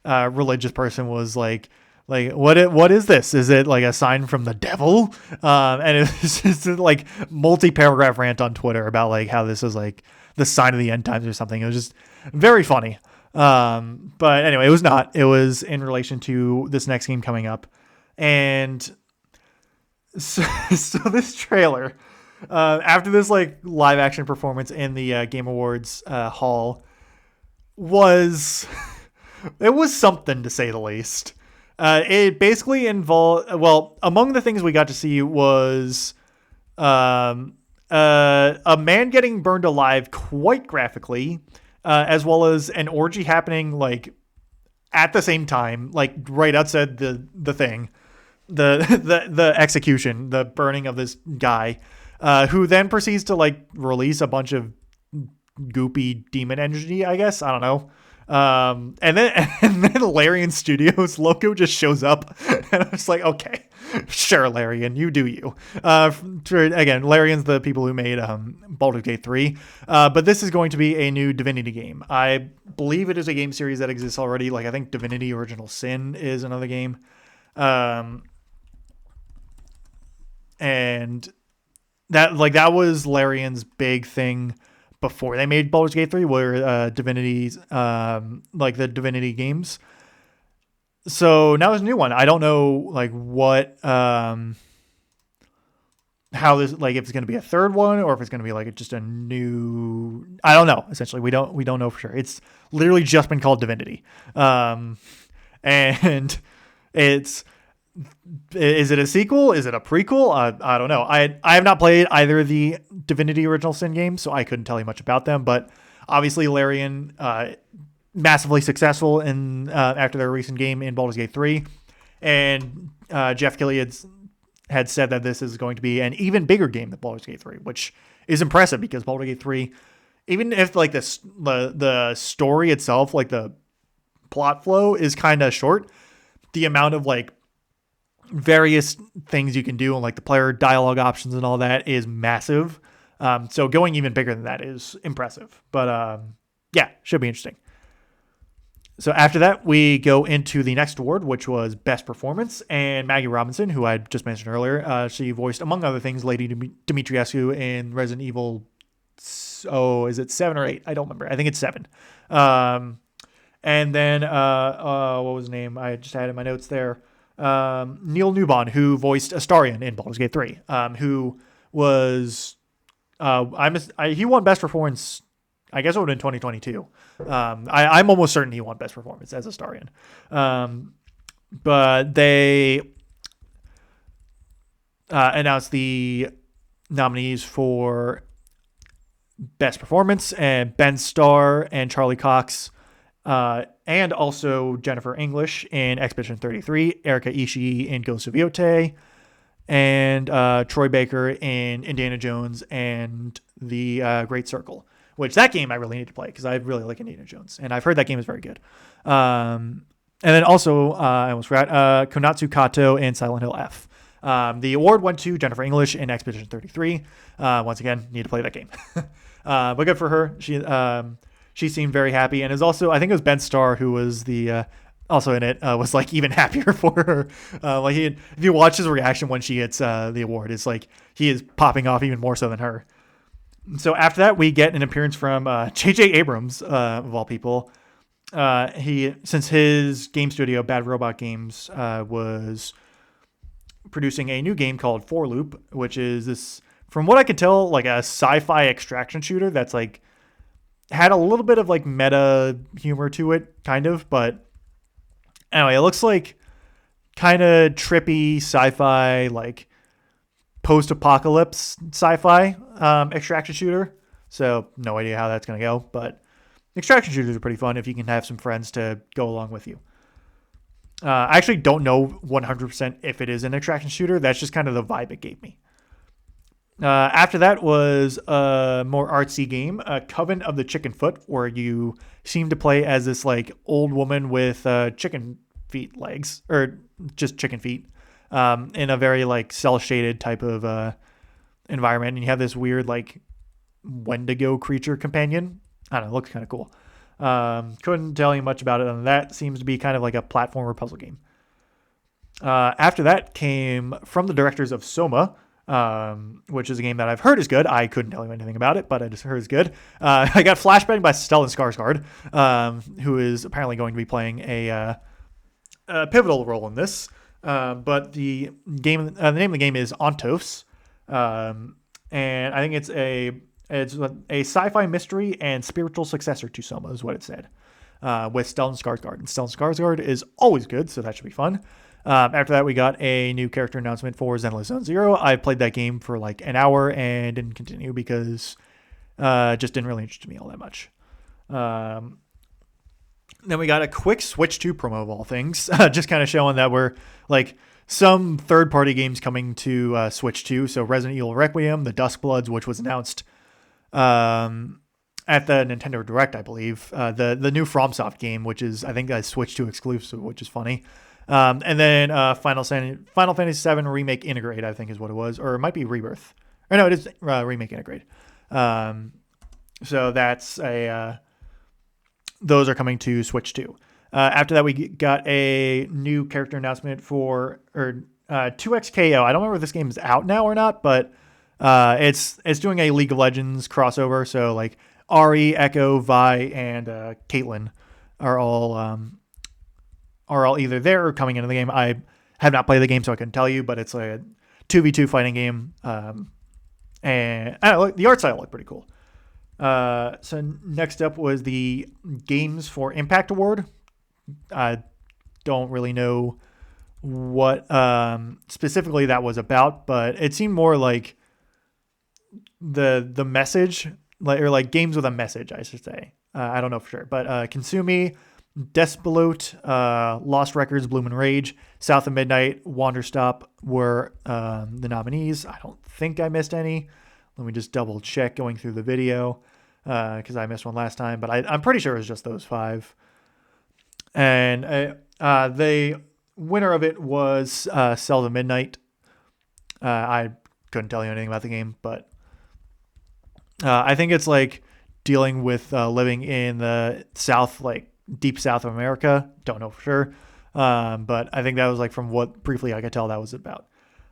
S1: religious person was like what is this? Is it like a sign from the devil? And it was just like multi-paragraph rant on Twitter about like how this is like the sign of the end times or something. It was just very funny. But anyway, it was not. It was in relation to this next game coming up. And So this trailer, after this like live action performance in the Game Awards hall, was it was something to say the least. It basically involved, well, among the things we got to see was a man getting burned alive quite graphically, as well as an orgy happening like at the same time, like right outside the thing, the execution, the burning of this guy, who then proceeds to like release a bunch of goopy demon energy, I guess. I don't know. And then and then Larian Studios logo just shows up, and I was like, okay, sure, Larian, you do you. Again, Larian's the people who made Baldur's Gate 3, but this is going to be a new Divinity game. I believe it is a game series that exists already. Like I think Divinity Original Sin is another game, and that was Larian's big thing before they made Baldur's Gate 3 were Divinity's like the Divinity games. So now there's a new one. I don't know like what how this, like if it's going to be a third one or if it's going to be like just a new, I don't know. Essentially, we don't know for sure. It's literally just been called Divinity. And it's, is it a sequel? Is it a prequel? I don't know. I have not played either of the Divinity Original Sin games, so I couldn't tell you much about them. But obviously, Larian, massively successful in after their recent game in Baldur's Gate 3, and Jeff Keighley had said that this is going to be an even bigger game than Baldur's Gate 3, which is impressive because Baldur's Gate 3, even if like the story itself, like the plot flow is kind of short, the amount of like various things you can do and like the player dialogue options and all that is massive. So going even bigger than that is impressive. But yeah, should be interesting. So after that, we go into the next award, which was Best Performance. And Maggie Robinson, who I just mentioned earlier, she voiced, among other things, Lady Dimitrescu in Resident Evil. Oh, is it 7 or 8? I don't remember. I think it's 7. And then, what was his name? I just had it in my notes there. Neil Newbon, who voiced Astarion in Baldur's Gate 3, who was, he won Best Performance, I guess it would have been 2022. I'm almost certain he won Best Performance as Astarion. But they announced the nominees for Best Performance, and Ben Starr and Charlie Cox, and also Jennifer English in Expedition 33, Erika Ishii in Ghost of Yotei, and Troy Baker in Indiana Jones and the Great Circle, which that game I really need to play because I really like Indiana Jones, and I've heard that game is very good. And then also, I almost forgot, Konatsu Kato and Silent Hill F. The award went to Jennifer English in Expedition 33. Once again, need to play that game. But good for her. She seemed very happy, and is also, I think it was Ben Starr who was the also in it, was like even happier for her. If you watch his reaction when she gets the award, it's like he is popping off even more so than her. So after that, we get an appearance from J.J. Abrams, of all people. Since his game studio, Bad Robot Games, was producing a new game called For Loop, which is this, from what I can tell, like a sci-fi extraction shooter that's like had a little bit of like meta humor to it, kind of. But anyway, it looks like kind of trippy sci-fi, like post-apocalypse sci-fi extraction shooter. So no idea how that's going to go, but extraction shooters are pretty fun if you can have some friends to go along with you. I actually don't know 100% if it is an extraction shooter. That's just kind of the vibe it gave me. After that was a more artsy game, Coven of the Chicken Foot, where you seem to play as this like old woman with chicken feet legs, or just chicken feet, in a very like cell shaded type of environment, and you have this weird like Wendigo creature companion. I don't know, it looks kind of cool. Couldn't tell you much about it, and that seems to be kind of like a platformer puzzle game. After that came from the directors of Soma, which is a game that I've heard is good. I couldn't tell you anything about it, but I just heard it's good. I got flashbang by Stellan Skarsgård, who is apparently going to be playing a pivotal role in this. But the name of the game is Ontos, and I think it's a sci-fi mystery and spiritual successor to Soma is what it said. With Stellan Skarsgård, and Stellan Skarsgård is always good, so that should be fun. After that, we got a new character announcement for Zenless Zone Zero. I played that game for like an hour and didn't continue because it just didn't really interest me all that much. Then we got a quick Switch 2 promo of all things, just kind of showing that we're like some third-party games coming to Switch 2. So Resident Evil Requiem, The Duskbloods, which was announced at the Nintendo Direct, I believe. The new FromSoft game, which is, I think, a Switch 2 exclusive, which is funny. And then Final Fantasy VII Remake Integrate, I think is what it was. Or it might be Rebirth. Or no, it is Remake Integrate. So that's those are coming to Switch 2. After that, we got a new character announcement for 2XKO. I don't remember if this game is out now or not, but it's doing a League of Legends crossover. So like Ari, Echo, Vi, and Caitlyn are all either there or coming into the game. I have not played the game, so I couldn't tell you, but it's a 2v2 fighting game. And I don't know, the art style looked pretty cool. So next up was the Games for Impact Award. I don't really know what specifically that was about, but it seemed more like the message, like games with a message, I should say. I don't know for sure, but Consumi, Despelot, Lost Records, Bloom and Rage, South of Midnight, Wanderstop were the nominees. I don't think I missed any. Let me just double check going through the video because I missed one last time, but I'm pretty sure it was just those 5. And the winner of it was Cells of Midnight. I couldn't tell you anything about the game, but I think it's like dealing with living in the South, like deep South of America. Don't know for sure. But I think that was like from what briefly I could tell that was about.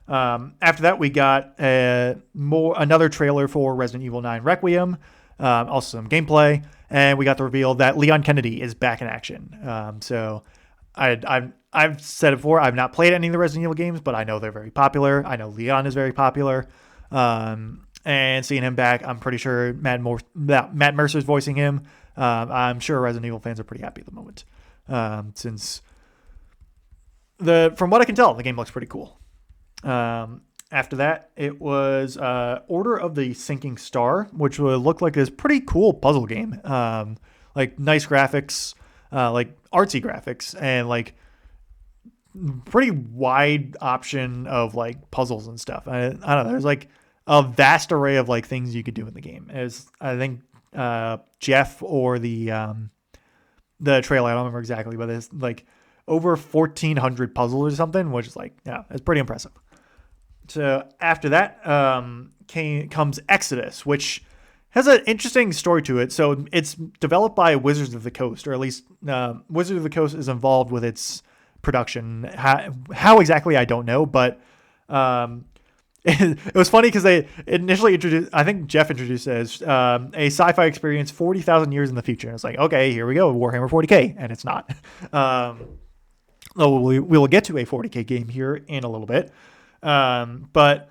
S1: After that, we got another trailer for Resident Evil 9 Requiem, also some gameplay, and we got the reveal that Leon Kennedy is back in action. So I've said it before, I've not played any of the Resident Evil games, but I know they're very popular. I know Leon is very popular. And seeing him back, I'm pretty sure Matt Mercer's voicing him. I'm sure Resident Evil fans are pretty happy at the moment, since from what I can tell, the game looks pretty cool. After that, it was Order of the Sinking Star, which would look like this pretty cool puzzle game. Like nice graphics, like artsy graphics, and like pretty wide option of like puzzles and stuff. I don't know. There's like a vast array of like things you could do in the game. As I think Jeff or the trailer, I don't remember exactly, but it's like over 1,400 puzzles or something, which is like, yeah, it's pretty impressive. So after that comes Exodus, which has an interesting story to it. So it's developed by Wizards of the Coast, or at least Wizards of the Coast is involved with its production. How exactly, I don't know, but it was funny because they initially introduced, I think Jeff introduced it as a sci-fi experience 40,000 years in the future. And it's like, okay, here we go, Warhammer 40K, and it's not. We will get to a 40K game here in a little bit. But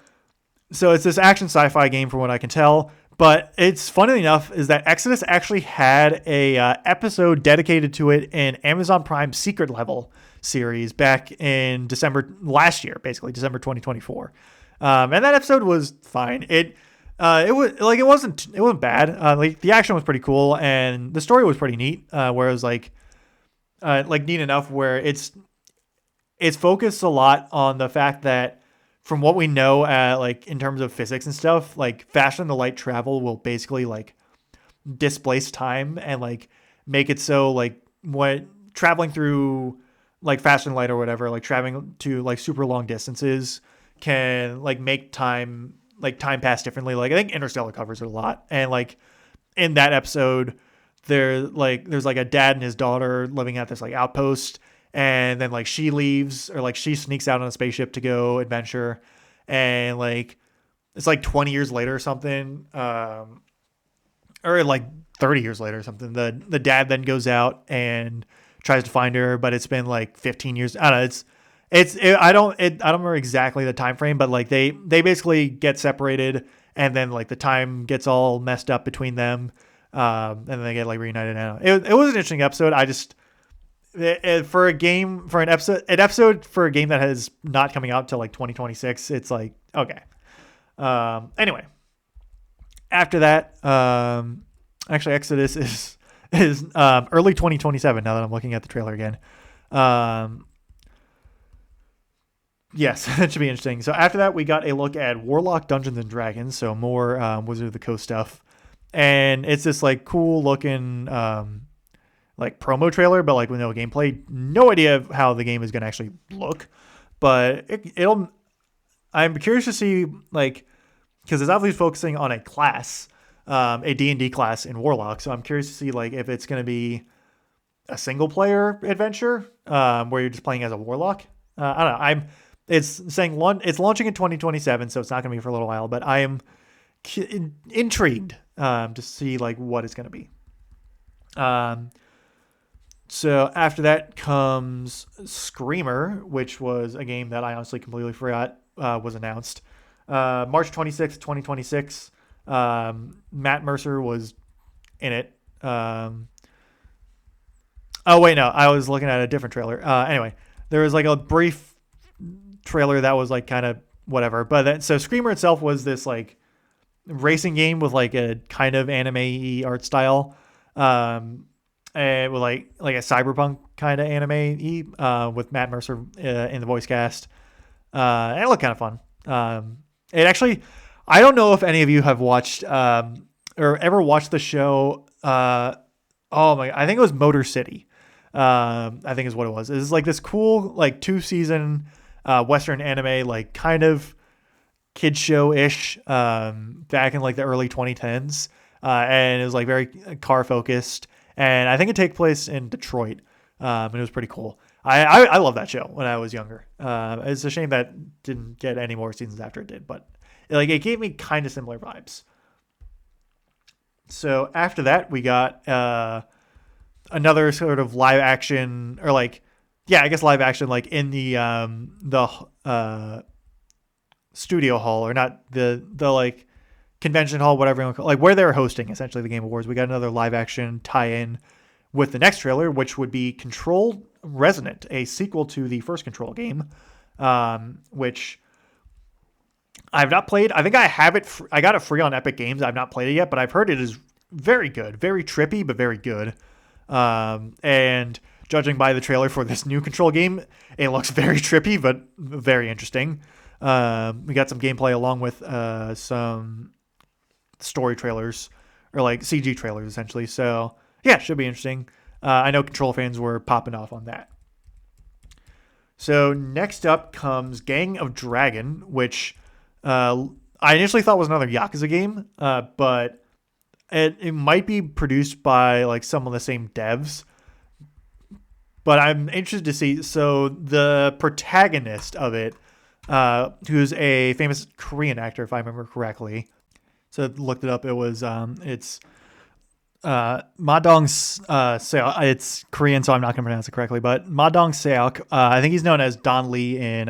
S1: so it's this action sci-fi game from what I can tell, but it's funny enough is that Exodus actually had a episode dedicated to it in Amazon Prime Secret Level series back in December last year, basically December 2024. And that episode was fine. It wasn't bad. Like the action was pretty cool and the story was pretty neat. Whereas like neat enough where it's focused a lot on the fact that from what we know, like in terms of physics and stuff, like faster than the light travel will basically like displace time and like make it so like when traveling through like faster than light or whatever, like traveling to like super long distances can like make time pass differently. Like I think Interstellar covers it a lot, and like in that episode, there's like a dad and his daughter living at this like outpost. And then like she leaves or like she sneaks out on a spaceship to go adventure. And like, it's like 20 years later or something, or like 30 years later or something. The dad then goes out and tries to find her, but it's been like 15 years. I don't know. I don't remember exactly the time frame, but like they basically get separated, and then like the time gets all messed up between them, and then they get like reunited. I don't know. It was an interesting episode. I just for a game for an episode for a game that has not coming out till like 2026. It's like okay. Anyway, after that, actually Exodus is early 2027. Now that I'm looking at the trailer again. Yes, that should be interesting. So after that, we got a look at Warlock Dungeons and Dragons, so more Wizard of the Coast stuff, and it's this like cool looking like promo trailer, but like with no gameplay. No idea of how the game is going to actually look, but it'll. I'm curious to see like because it's obviously focusing on a class, a D&D class in Warlock. So I'm curious to see like if it's going to be a single player adventure where you're just playing as a Warlock. I don't know. It's saying it's launching in 2027, so it's not going to be for a little while. But I am intrigued to see like what it's going to be. So after that comes Screamer, which was a game that I honestly completely forgot was announced. March 26th, 2026. Matt Mercer was in it. Oh wait, no, I was looking at a different trailer. Anyway, there was like a brief trailer that was like kind of whatever, but then so Screamer itself was this like racing game with like a kind of anime art style, and with like a cyberpunk kind of anime with Matt Mercer in the voice cast. And it looked kind of fun. It actually, I don't know if any of you have watched or ever watched the show. I think it was Motor City. I think is what it was. It's like this cool like 2-season Western anime, like kind of kid show ish, back in like the early 2010s, and it was like very car focused. And I think it takes place in Detroit, and it was pretty cool. I love that show when I was younger. It's a shame that didn't get any more seasons after it did, but like it gave me kind of similar vibes. So after that, we got another sort of live action, or like, yeah, I guess live action, like in the studio hall, or not the like convention hall, whatever you want to call it, like where they're hosting essentially the Game Awards. We got another live action tie-in with the next trailer, which would be Control Resonant, a sequel to the first Control game, which I've not played. I think I have it. I got it free on Epic Games. I've not played it yet, but I've heard it is very good, very trippy, but very good. And judging by the trailer for this new Control game, it looks very trippy, but very interesting. We got some gameplay along with some story trailers, or like CG trailers essentially. So yeah, should be interesting. I know Control fans were popping off on that. So next up comes Gang of Dragon, which I initially thought was another Yakuza game, but it might be produced by like some of the same devs. But I'm interested to see. So the protagonist of it, who's a famous Korean actor, if I remember correctly. So I looked it up. It was it's Ma Dong Seok. It's Korean, so I'm not going to pronounce it correctly. But Ma Dong Seok. I think he's known as Don Lee in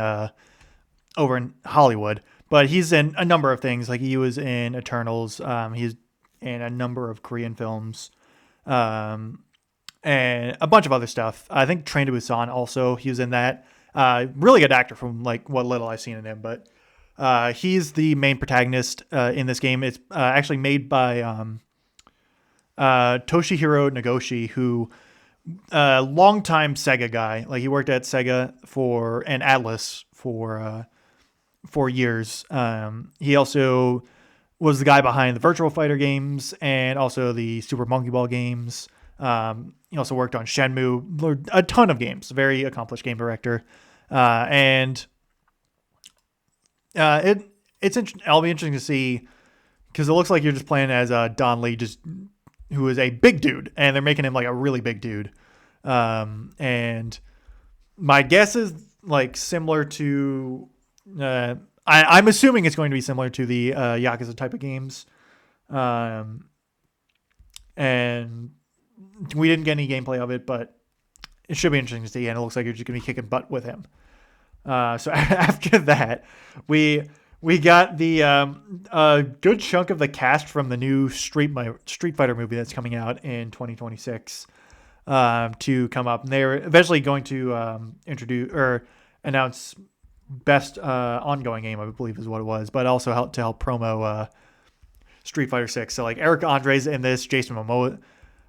S1: over in Hollywood. But he's in a number of things. Like he was in Eternals. He's in a number of Korean films. And a bunch of other stuff. I think Train to Busan also, he was in that. Really good actor from like what little I've seen in him, but he's the main protagonist in this game. It's actually made by Toshihiro Nagoshi, who longtime Sega guy. Like he worked at Sega and Atlas for 4 years. He also was the guy behind the Virtual Fighter games and also the Super Monkey Ball games. He also worked on Shenmue, a ton of games. Very accomplished game director, and it's I'll be interesting to see, because it looks like you're just playing as Don Lee, just who is a big dude, and they're making him like a really big dude. And my guess is like similar to. I'm assuming it's going to be similar to the Yakuza type of games, and we didn't get any gameplay of it, but it should be interesting to see, and it looks like you're just going to be kicking butt with him. So after that, we we got the a good chunk of the cast from the new Street Fighter movie that's coming out in 2026 to come up. And they're eventually going to introduce or announce best ongoing game, I believe is what it was, but also help promo Street Fighter 6. So like Eric Andre's in this, Jason Momoa.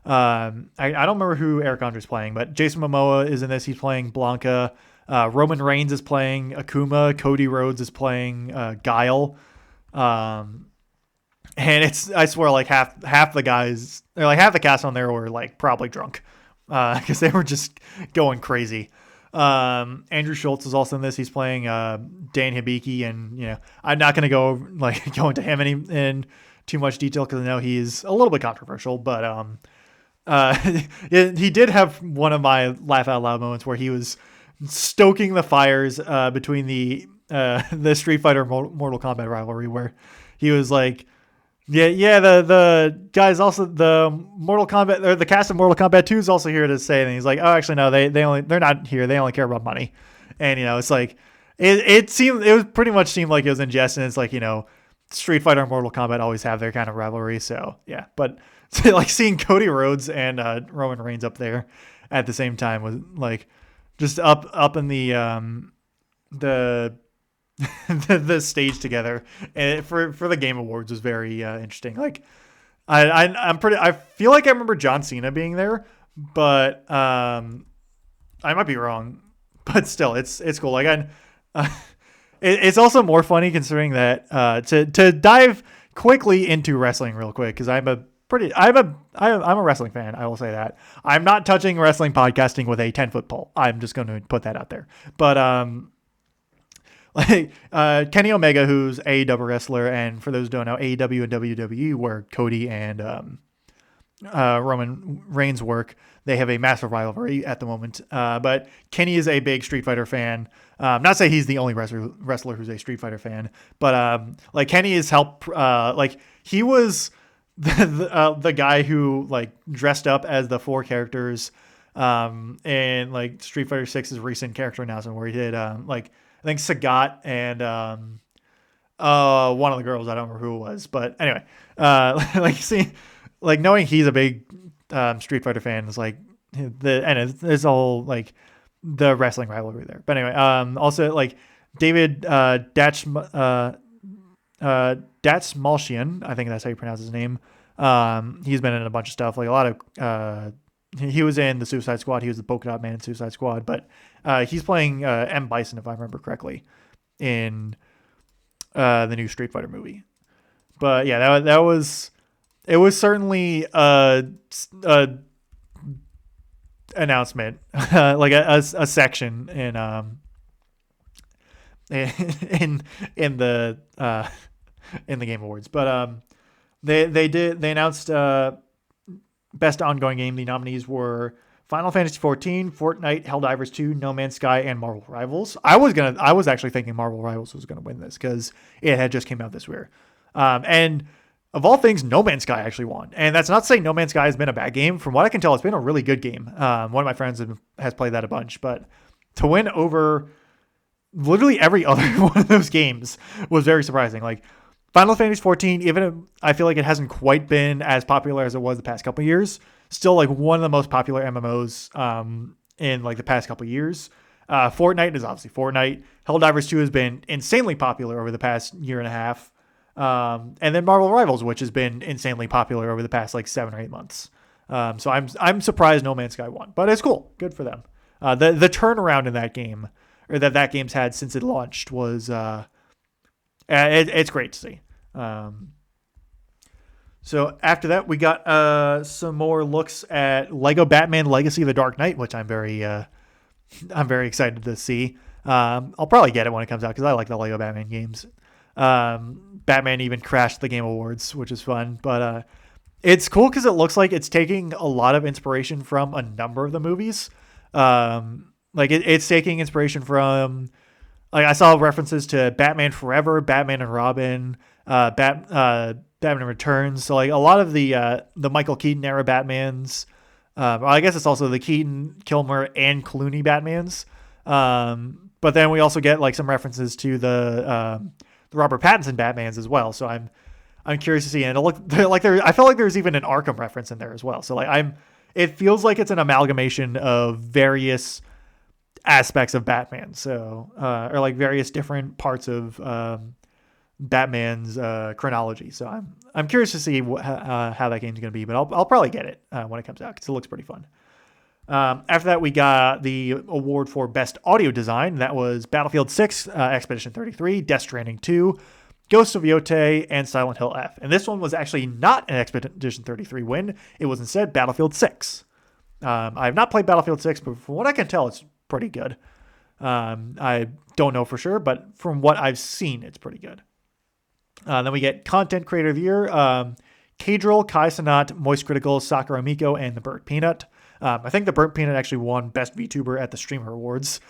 S1: I don't remember who Eric Andre's playing, but Jason Momoa is in this. He's playing Blanca. Roman Reigns is playing Akuma. Cody Rhodes is playing Guile. And it's, I swear, like half the guys, or like half the cast on there were like probably drunk because they were just going crazy. Andrew Schultz is also in this. He's playing Dan Hibiki, and I'm not gonna go into him in too much detail because I know he's a little bit controversial, but he did have one of my laugh out loud moments where he was stoking the fires between the Street Fighter Mortal Kombat rivalry, where he was like, the guys also, the Mortal Kombat, or the cast of Mortal Kombat 2 is also here to say, and he's like, oh, actually no, they're not here, they only care about money. And it's like it pretty much seemed like it was in jest, and it's like, Street Fighter and Mortal Kombat always have their kind of rivalry. So yeah, but like seeing Cody Rhodes and Roman Reigns up there at the same time was like just up in the the stage together, and for the Game Awards was very interesting. Like I feel like I remember John Cena being there, but I might be wrong. But still, it's cool. Like it's also more funny considering that to dive quickly into wrestling real quick, because I'm a wrestling fan. I will say that I'm not touching wrestling podcasting with a 10-foot pole. I'm just going to put that out there. But Kenny Omega, who's AEW wrestler, and for those who don't know, AEW and WWE, where Cody and Roman Reigns work, they have a massive rivalry at the moment. But Kenny is a big Street Fighter fan. Not say he's the only wrestler who's a Street Fighter fan, but like Kenny has helped. Like he was the guy who like dressed up as the four characters in like Street Fighter 6's recent character announcement, where he did like I think Sagat and one of the girls, I don't remember who it was, but anyway, like knowing he's a big Street Fighter fan is like it's all like the wrestling rivalry there. But anyway, also like David Datsmalshian, I think that's how you pronounce his name. He's been in a bunch of stuff, like a lot of he was in the Suicide Squad. He was the Polka Dot Man in Suicide Squad, but he's playing M. Bison, if I remember correctly, in the new Street Fighter movie. But yeah, that was, it was certainly a announcement, like a section in the Game Awards. But they announced best ongoing game. The nominees were Final Fantasy XIV, Fortnite, Helldivers 2, No Man's Sky, and Marvel Rivals. I was actually thinking Marvel Rivals was gonna win this because it had just came out this year. And of all things, No Man's Sky actually won. And that's not to say No Man's Sky has been a bad game. From what I can tell, it's been a really good game. One of my friends has played that a bunch, but to win over literally every other one of those games was very surprising. Like Final Fantasy XIV, even if I feel like it hasn't quite been as popular as it was the past couple of years, still like one of the most popular MMOs in like the past couple of years. Fortnite is obviously Fortnite. Helldivers 2 has been insanely popular over the past year and a half. And then Marvel Rivals, which has been insanely popular over the past like 7 or 8 months. So I'm surprised No Man's Sky won, but it's cool. Good for them. The turnaround in that game, or that game's had since it launched, was it's great to see. So after that, we got some more looks at Lego Batman Legacy of the Dark Knight, which I'm very excited to see. I'll probably get it when it comes out because I like the Lego Batman games. Batman even crashed the Game Awards, which is fun, but it's cool because it looks like it's taking a lot of inspiration from a number of the movies. Like it's taking inspiration from, like I saw references to Batman Forever, Batman and Robin, Batman Returns. So like a lot of the Michael Keaton era Batmans. Well, I guess it's also the Keaton, Kilmer, and Clooney Batmans. But then we also get like some references to the Robert Pattinson Batmans as well. So I'm curious to see. And it looked like I felt like there's even an Arkham reference in there as well. So like it feels like it's an amalgamation of various aspects of Batman. So or like various different parts of Batman's chronology. So I'm curious to see how that game's going to be. But I'll probably get it when it comes out because it looks pretty fun. After that, we got the award for Best Audio Design. That was Battlefield 6, Expedition 33, Death Stranding 2, Ghosts of Yotei, and Silent Hill F. And this one was actually not an Expedition 33 win. It was instead Battlefield 6. I have not played Battlefield 6, but from what I can tell, it's pretty good. I don't know for sure, but from what I've seen, it's pretty good. Then we get Content Creator of the Year, Kadrill, Kai Cenat, Moist Critical, Sakura Miko, and The Burnt Peanut. I think The Burnt Peanut actually won Best VTuber at the Streamer Awards,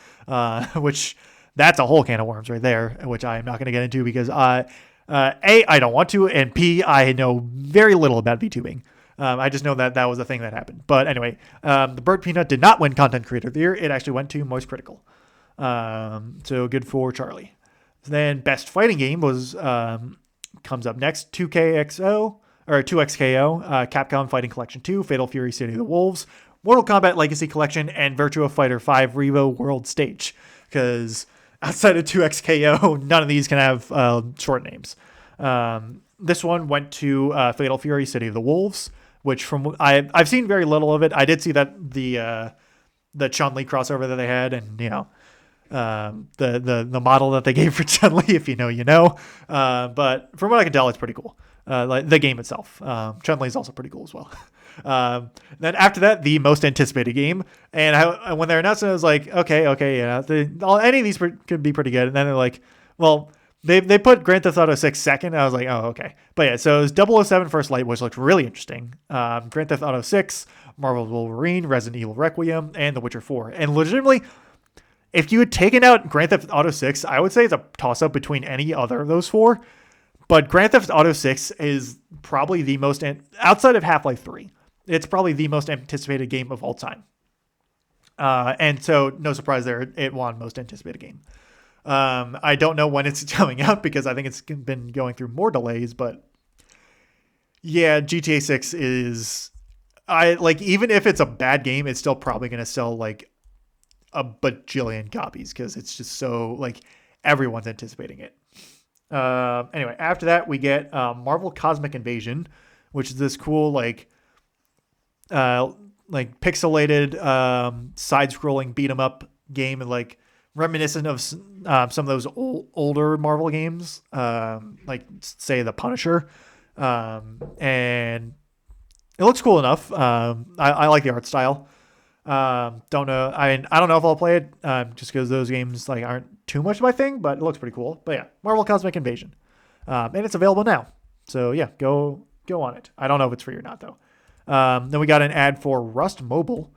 S1: which that's a whole can of worms right there, which I'm not going to get into because A, I don't want to, and B, I know very little about VTubing. I just know that was a thing that happened. But anyway, The Burnt Peanut did not win Content Creator of the Year. It actually went to Moist Critical. So good for Charlie. Then Best Fighting Game was comes up next, 2KXO, or 2XKO, Capcom Fighting Collection 2, Fatal Fury City of the Wolves, Mortal Kombat Legacy Collection, and Virtua Fighter 5 Revo World Stage. Because outside of 2XKO, none of these can have short names. This one went to Fatal Fury City of the Wolves, which from I've seen very little of it. I did see that the Chun-Li crossover that they had, and the model that they gave for Chun-Li, if you know, you know. But from what I can tell, it's pretty cool. Like the game itself. Chun-Li is also pretty cool as well. Then after that, the most anticipated game, and when they announced it, I was like, okay, yeah, any of these could be pretty good. And then they're like, well, they put Grand Theft Auto 6 second. And I was like, oh, okay. But yeah, so it was 007 First Light, which looked really interesting. Grand Theft Auto 6, Marvel's Wolverine, Resident Evil Requiem, and The Witcher 4. And legitimately, if you had taken out Grand Theft Auto 6, I would say it's a toss-up between any other of those four. But Grand Theft Auto 6 is probably the most, outside of Half-Life 3, it's probably the most anticipated game of all time. And so, no surprise there, it won most anticipated game. I don't know when it's coming out because I think it's been going through more delays, but yeah, GTA 6 is, even if it's a bad game, it's still probably going to sell like a bajillion copies because it's just so, like, everyone's anticipating it. Anyway, after that, we get Marvel Cosmic Invasion, which is this cool, like pixelated side-scrolling beat-em-up game, and like reminiscent of some of those older Marvel games, like say The Punisher, and it looks cool enough. I like the art style. Don't know. I don't know if I'll play it just because those games like aren't too much my thing, but it looks pretty cool. But yeah, Marvel Cosmic Invasion, and it's available now. So yeah, go on it. I don't know if it's free or not though. Then we got an ad for Rust Mobile.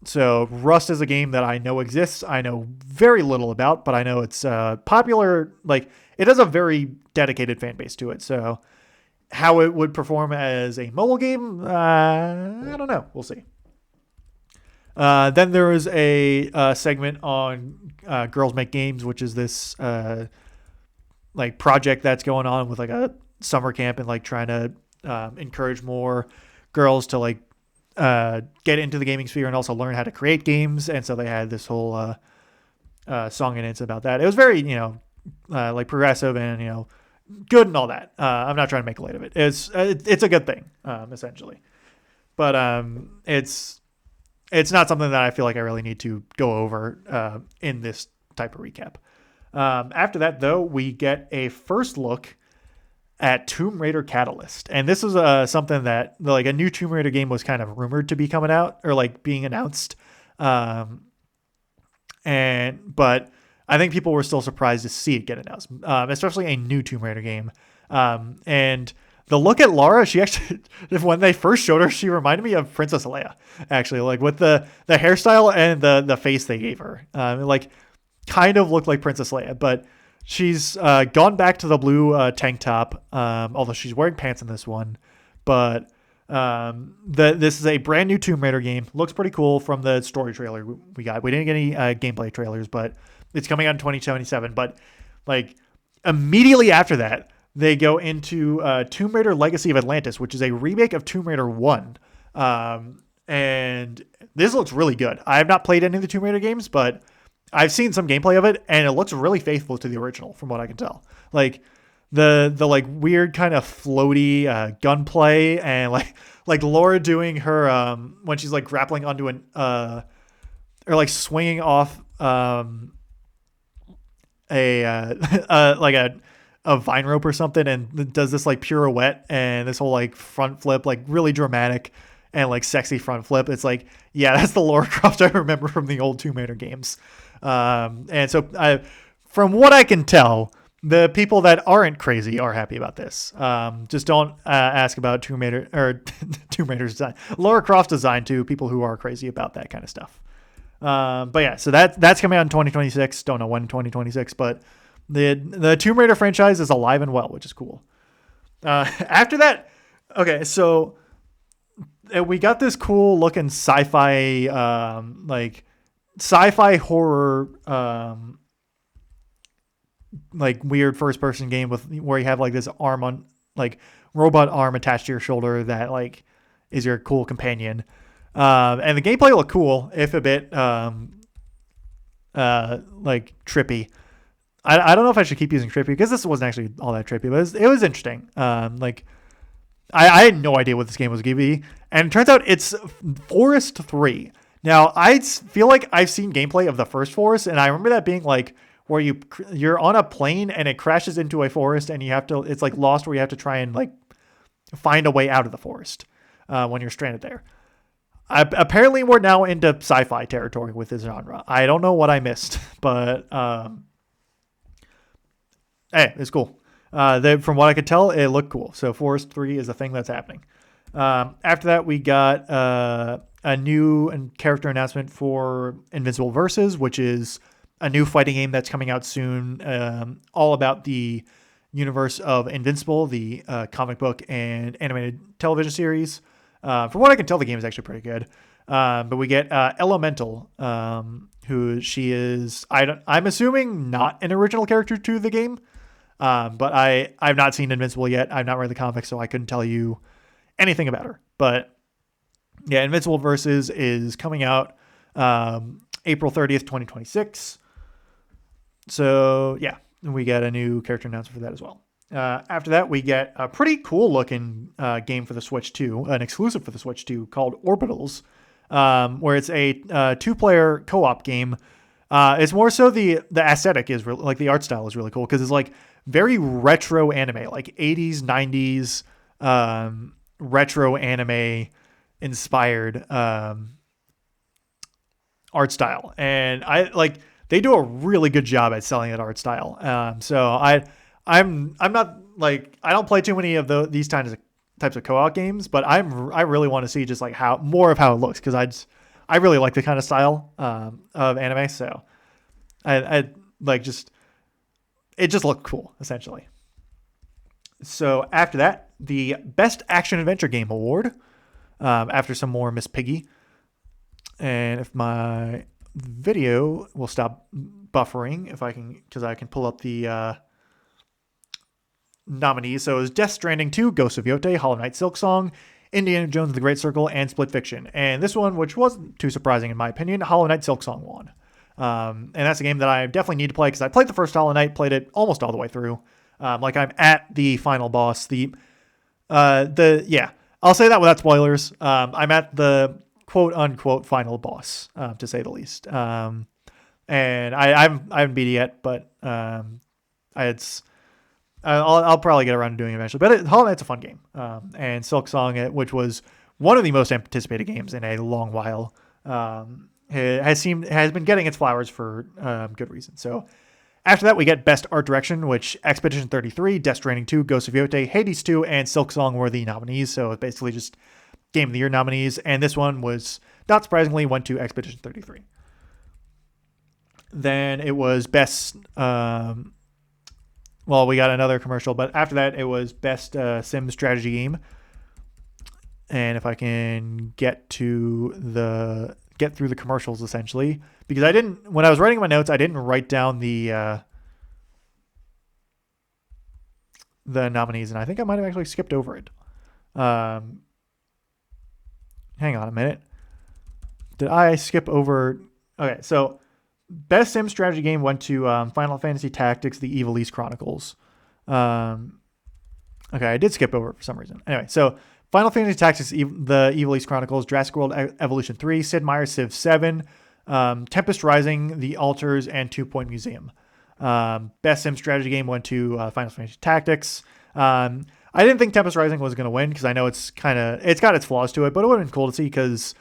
S1: So Rust is a game that I know exists. I know very little about, but I know it's popular. Like, it has a very dedicated fan base to it. So how it would perform as a mobile game, I don't know. We'll see. Then there is a segment on Girls Make Games, which is this like project that's going on with like a summer camp and like trying to encourage more girls to like get into the gaming sphere and also learn how to create games. And so they had this whole song and dance about that. It was very, like progressive and, good and all that. I'm not trying to make light of it. It's a good thing, essentially. But it's not something that I feel like I really need to go over in this type of recap. After that, though, we get a first look at Tomb Raider Catalyst. And this is something that, like, a new Tomb Raider game was kind of rumored to be coming out or like being announced. But I think people were still surprised to see it get announced, especially a new Tomb Raider game. And the look at Lara, she actually, when they first showed her, she reminded me of Princess Leia, actually, like with the hairstyle and the face they gave her. Like, kind of looked like Princess Leia, but she's gone back to the blue tank top, although she's wearing pants in this one. But This is a brand new Tomb Raider game. Looks pretty cool from the story trailer we got. We didn't get any gameplay trailers, but it's coming out in 2077. But like immediately after that, they go into Tomb Raider Legacy of Atlantis, which is a remake of Tomb Raider 1. And this looks really good. I have not played any of the Tomb Raider games, but I've seen some gameplay of it, and it looks really faithful to the original, from what I can tell. Like the like weird kind of floaty gunplay, and like Laura doing her when she's like grappling onto an or like swinging off a like a vine rope or something, and does this like pirouette and this whole like front flip, like really dramatic and like sexy front flip. It's like, yeah, that's the Lara Croft I remember from the old Tomb Raider games. And so from what I can tell, the people that aren't crazy are happy about this. Just don't ask about Tomb Raider or Tomb Raider's design. Lara Croft's design to people who are crazy about that kind of stuff. But yeah, so that's coming out in 2026. Don't know when in 2026, but the Tomb Raider franchise is alive and well, which is cool. After that, okay, so we got this cool looking sci-fi, like sci-fi horror, like weird first person game with where you have like this arm on like robot arm attached to your shoulder that like is your cool companion. And the gameplay looked cool, if a bit like trippy. I don't know if I should keep using trippy because this wasn't actually all that trippy, but it was interesting. Like I had no idea what this game was going to be, and it turns out it's Forest 3. Now I feel like I've seen gameplay of the first Forest, and I remember that being like where you're on a plane and it crashes into a forest, and it's like Lost, where you have to try and like find a way out of the forest when you're stranded there. Apparently we're now into sci-fi territory with this genre. I don't know what I missed, but hey, it's cool. From what I could tell, it looked cool. So Forest 3 is a thing that's happening. After that, we got a new character announcement for Invincible Versus, which is a new fighting game that's coming out soon, all about the universe of Invincible, the comic book and animated television series. From what I can tell, the game is actually pretty good. But we get Elemental, who she is, I'm assuming not an original character to the game. But I've not seen Invincible yet. I've not read the comics, so I couldn't tell you anything about her. But yeah, Invincible Versus is coming out April 30th, 2026. So yeah, we get a new character announcement for that as well. After that, we get a pretty cool looking game for the Switch 2, an exclusive for the Switch 2 called Orbitals, where it's a 2-player co-op game. It's more so the aesthetic is really, like the art style is really cool because it's like very retro anime, like 80s, 90s retro anime inspired art style. And they do a really good job at selling that art style. So I'm not like, I don't play too many of these types of co-op games, but I really want to see just like more of how it looks, because I really like the kind of style of anime. So I like it just looked cool, essentially. So after that, the Best Action Adventure Game Award, after some more Miss Piggy. And if my video will stop buffering, because I can pull up the nominees. So it was Death Stranding 2, Ghost of Yote, Hollow Knight Silksong, Indiana Jones and the Great Circle, and Split Fiction. And this one, which wasn't too surprising in my opinion, Hollow Knight Silksong won. And that's a game that I definitely need to play, because I played the first Hollow Knight, played it almost all the way through. Like I'm at the final boss. I'll say that without spoilers. I'm at the quote unquote final boss, to say the least. And I haven't beat it yet, but I'll probably get around to doing it eventually. But Hollow Knight's a fun game. And Silksong, which was one of the most anticipated games in a long while, has been getting its flowers for good reason. So after that, we get Best Art Direction, which Expedition 33, Death Stranding 2, Ghost of Yote, Hades 2, and Silksong were the nominees. So it's basically just Game of the Year nominees. And this one was, not surprisingly, went to Expedition 33. Then it was Best... we got another commercial, but after that, it was Best Sim Strategy Game. And if I can get through the commercials essentially, because when I was writing my notes, I didn't write down the nominees, and I think I might have actually skipped over it. Hang on a minute. Did I skip over? Okay, so Best Sim Strategy Game went to Final Fantasy Tactics: The Ivalice Chronicles. Okay, I did skip over it for some reason. Anyway, so Final Fantasy Tactics: The Ivalice Chronicles, Jurassic World Evolution 3, Sid Meier's Civ 7, Tempest Rising, The Altars, and 2 Point Museum. Best Sim Strategy Game went to Final Fantasy Tactics. I didn't think Tempest Rising was going to win because I know it's got its flaws to it, but it would have been cool to see because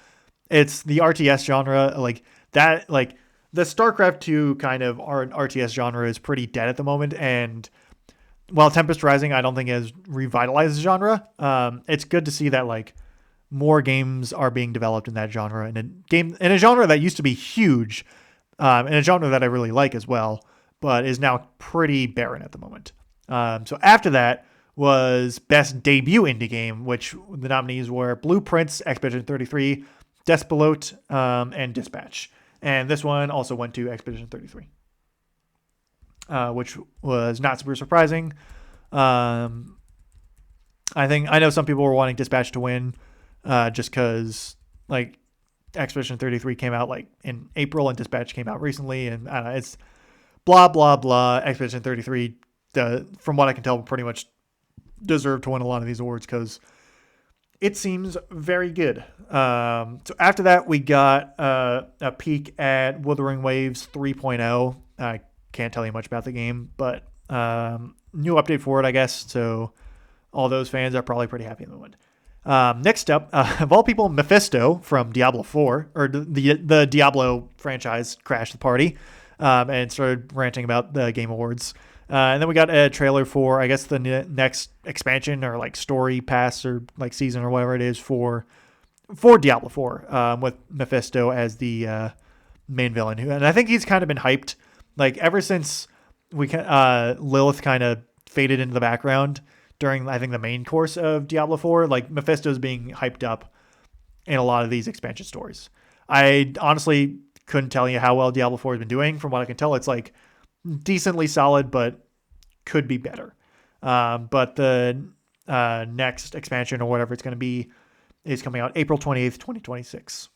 S1: it's the RTS genre, like that, like the StarCraft 2 kind of RTS genre is pretty dead at the moment. And while Tempest Rising, I don't think has revitalized the genre, it's good to see that like more games are being developed in that genre, in a genre that used to be huge, in a genre that I really like as well, but is now pretty barren at the moment. So after that was Best Debut Indie Game, which the nominees were Blueprints, Expedition 33, Despelote, and Dispatch. And this one also went to Expedition 33, which was not super surprising. I know some people were wanting Dispatch to win just because like Expedition 33 came out like in April and Dispatch came out recently, and it's blah, blah, blah. Expedition 33, from what I can tell, pretty much deserved to win a lot of these awards because it seems very good. So after that, we got a peek at Wuthering Waves 3.0. I can't tell you much about the game, but new update for it, I guess. So all those fans are probably pretty happy in the moment. Next up, of all people, Mephisto from Diablo 4, or the Diablo franchise, crashed the party and started ranting about the Game Awards. And then we got a trailer for, I guess, the next expansion or like story pass or like season or whatever it is for Diablo 4 with Mephisto as the main villain. And I think he's kind of been hyped like ever since Lilith kind of faded into the background during, I think, the main course of Diablo 4. Like Mephisto's being hyped up in a lot of these expansion stories. I honestly couldn't tell you how well Diablo 4 has been doing. From what I can tell, it's like decently solid, but could be better. But the next expansion or whatever it's going to be is coming out April 28th, 2026.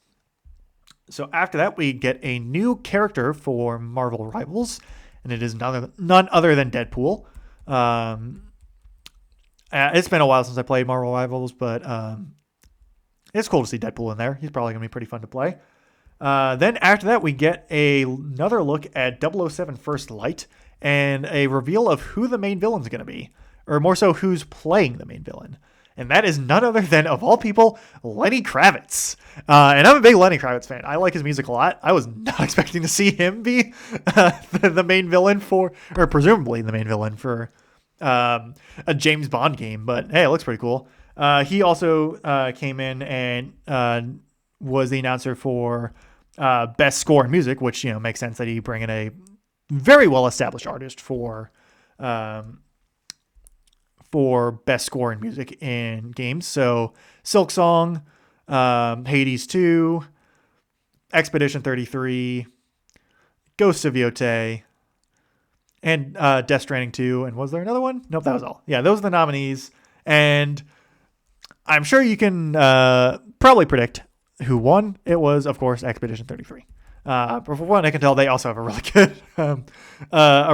S1: So after that, we get a new character for Marvel Rivals, and it is none other than Deadpool. It's been a while since I played Marvel Rivals, but it's cool to see Deadpool in there. He's probably going to be pretty fun to play. Then after that, we get another look at 007 First Light and a reveal of who the main villain is going to be, or more so, who's playing the main villain. And that is none other than, of all people, Lenny Kravitz. And I'm a big Lenny Kravitz fan. I like his music a lot. I was not expecting to see him be the main villain or presumably the main villain for a James Bond game. But hey, it looks pretty cool. He also came in and was the announcer for Best Score in Music, which makes sense that he bring in a very well established artist for Best Score in Music in games. So Silk Song, Hades 2, Expedition 33, Ghosts of Yotei, and Death Stranding 2. And was there another one? Nope, that was all. Yeah, those are the nominees. And I'm sure you can probably predict who won. It was, of course, Expedition 33. But from what I can tell, they also have a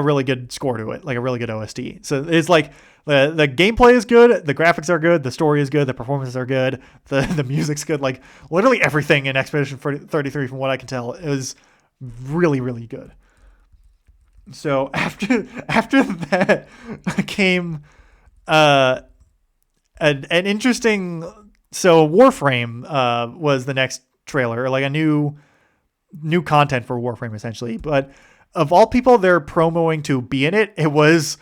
S1: really good score to it, like a really good OST. So it's like the gameplay is good, the graphics are good, the story is good, the performances are good, the music's good. Like literally everything in Expedition 33, from what I can tell, is really, really good. So after that came an interesting. So Warframe was the next trailer, or like a new content for Warframe essentially. But of all people they're promoting to be in it, it was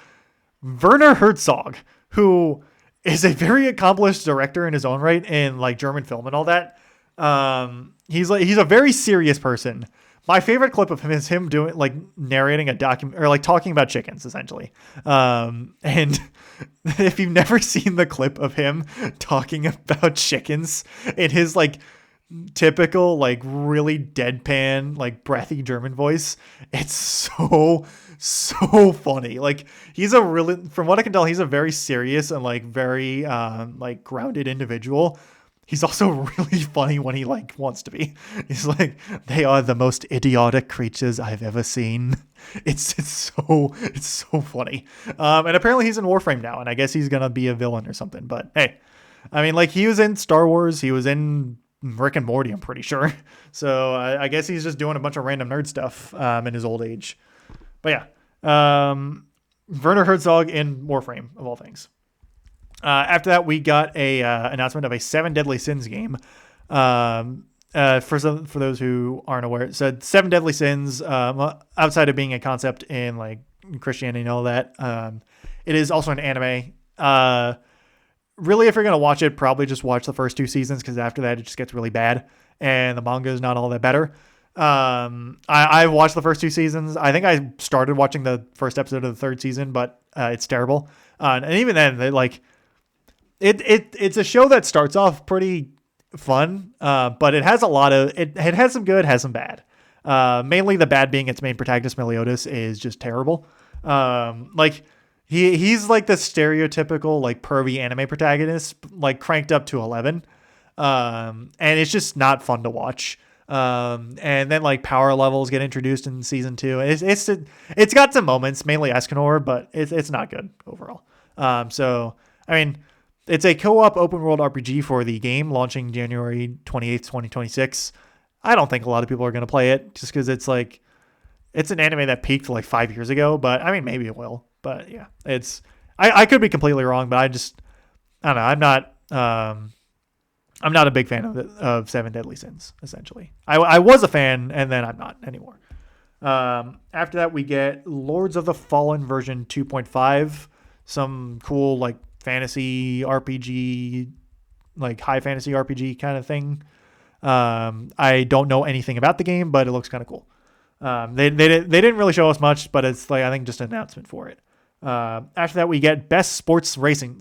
S1: Werner Herzog, who is a very accomplished director in his own right in like German film and all that. He's a very serious person, My favorite clip of him is him doing like narrating a document or like talking about chickens essentially. And if you've never seen the clip of him talking about chickens in his like typical like really deadpan like breathy German voice, it's so funny. Like he's a really, from what I can tell, he's a very serious and like very like grounded individual. He's also really funny when he like wants to be. He's like, they are the most idiotic creatures I've ever seen. It's so funny. And apparently he's in Warframe now, and I guess he's gonna be a villain or something. But hey, I mean, like he was in Star Wars, he was in Rick and Morty, I'm pretty sure. So I guess he's just doing a bunch of random nerd stuff in his old age. But yeah, Werner Herzog in Warframe of all things. After that, we got a announcement of a 7 Deadly Sins game. For those who aren't aware, so 7 Deadly Sins, outside of being a concept in like Christianity and all that, it is also an anime. Really, if you're gonna watch it, probably just watch the first 2 seasons, because after that it just gets really bad, and the manga is not all that better. I watched the first 2 seasons. I think I started watching the first episode of the 3rd season, but it's terrible. And even then, it's a show that starts off pretty fun, but it has a lot of it has some good, has some bad. Mainly the bad being its main protagonist Meliodas is just terrible. Like he's like the stereotypical like pervy anime protagonist, like cranked up to 11. And it's just not fun to watch. And then like power levels get introduced in season 2. It's got some moments, mainly Escanor, but it's not good overall. So I mean, it's a co-op open world RPG for the game, launching January 28th, 2026. I don't think a lot of people are going to play it, just because it's an anime that peaked like 5 years ago, but I mean, maybe it will. But yeah, I could be completely wrong, but I don't know. I'm not a big fan of 7 Deadly Sins, essentially. I was a fan, and then I'm not anymore. After that, we get Lords of the Fallen version 2.5, some cool like fantasy RPG, like high fantasy RPG kind of thing. I don't know anything about the game, but it looks kind of cool. They didn't really show us much, but it's like, I think, just an announcement for it. After that, we get Best Sports Racing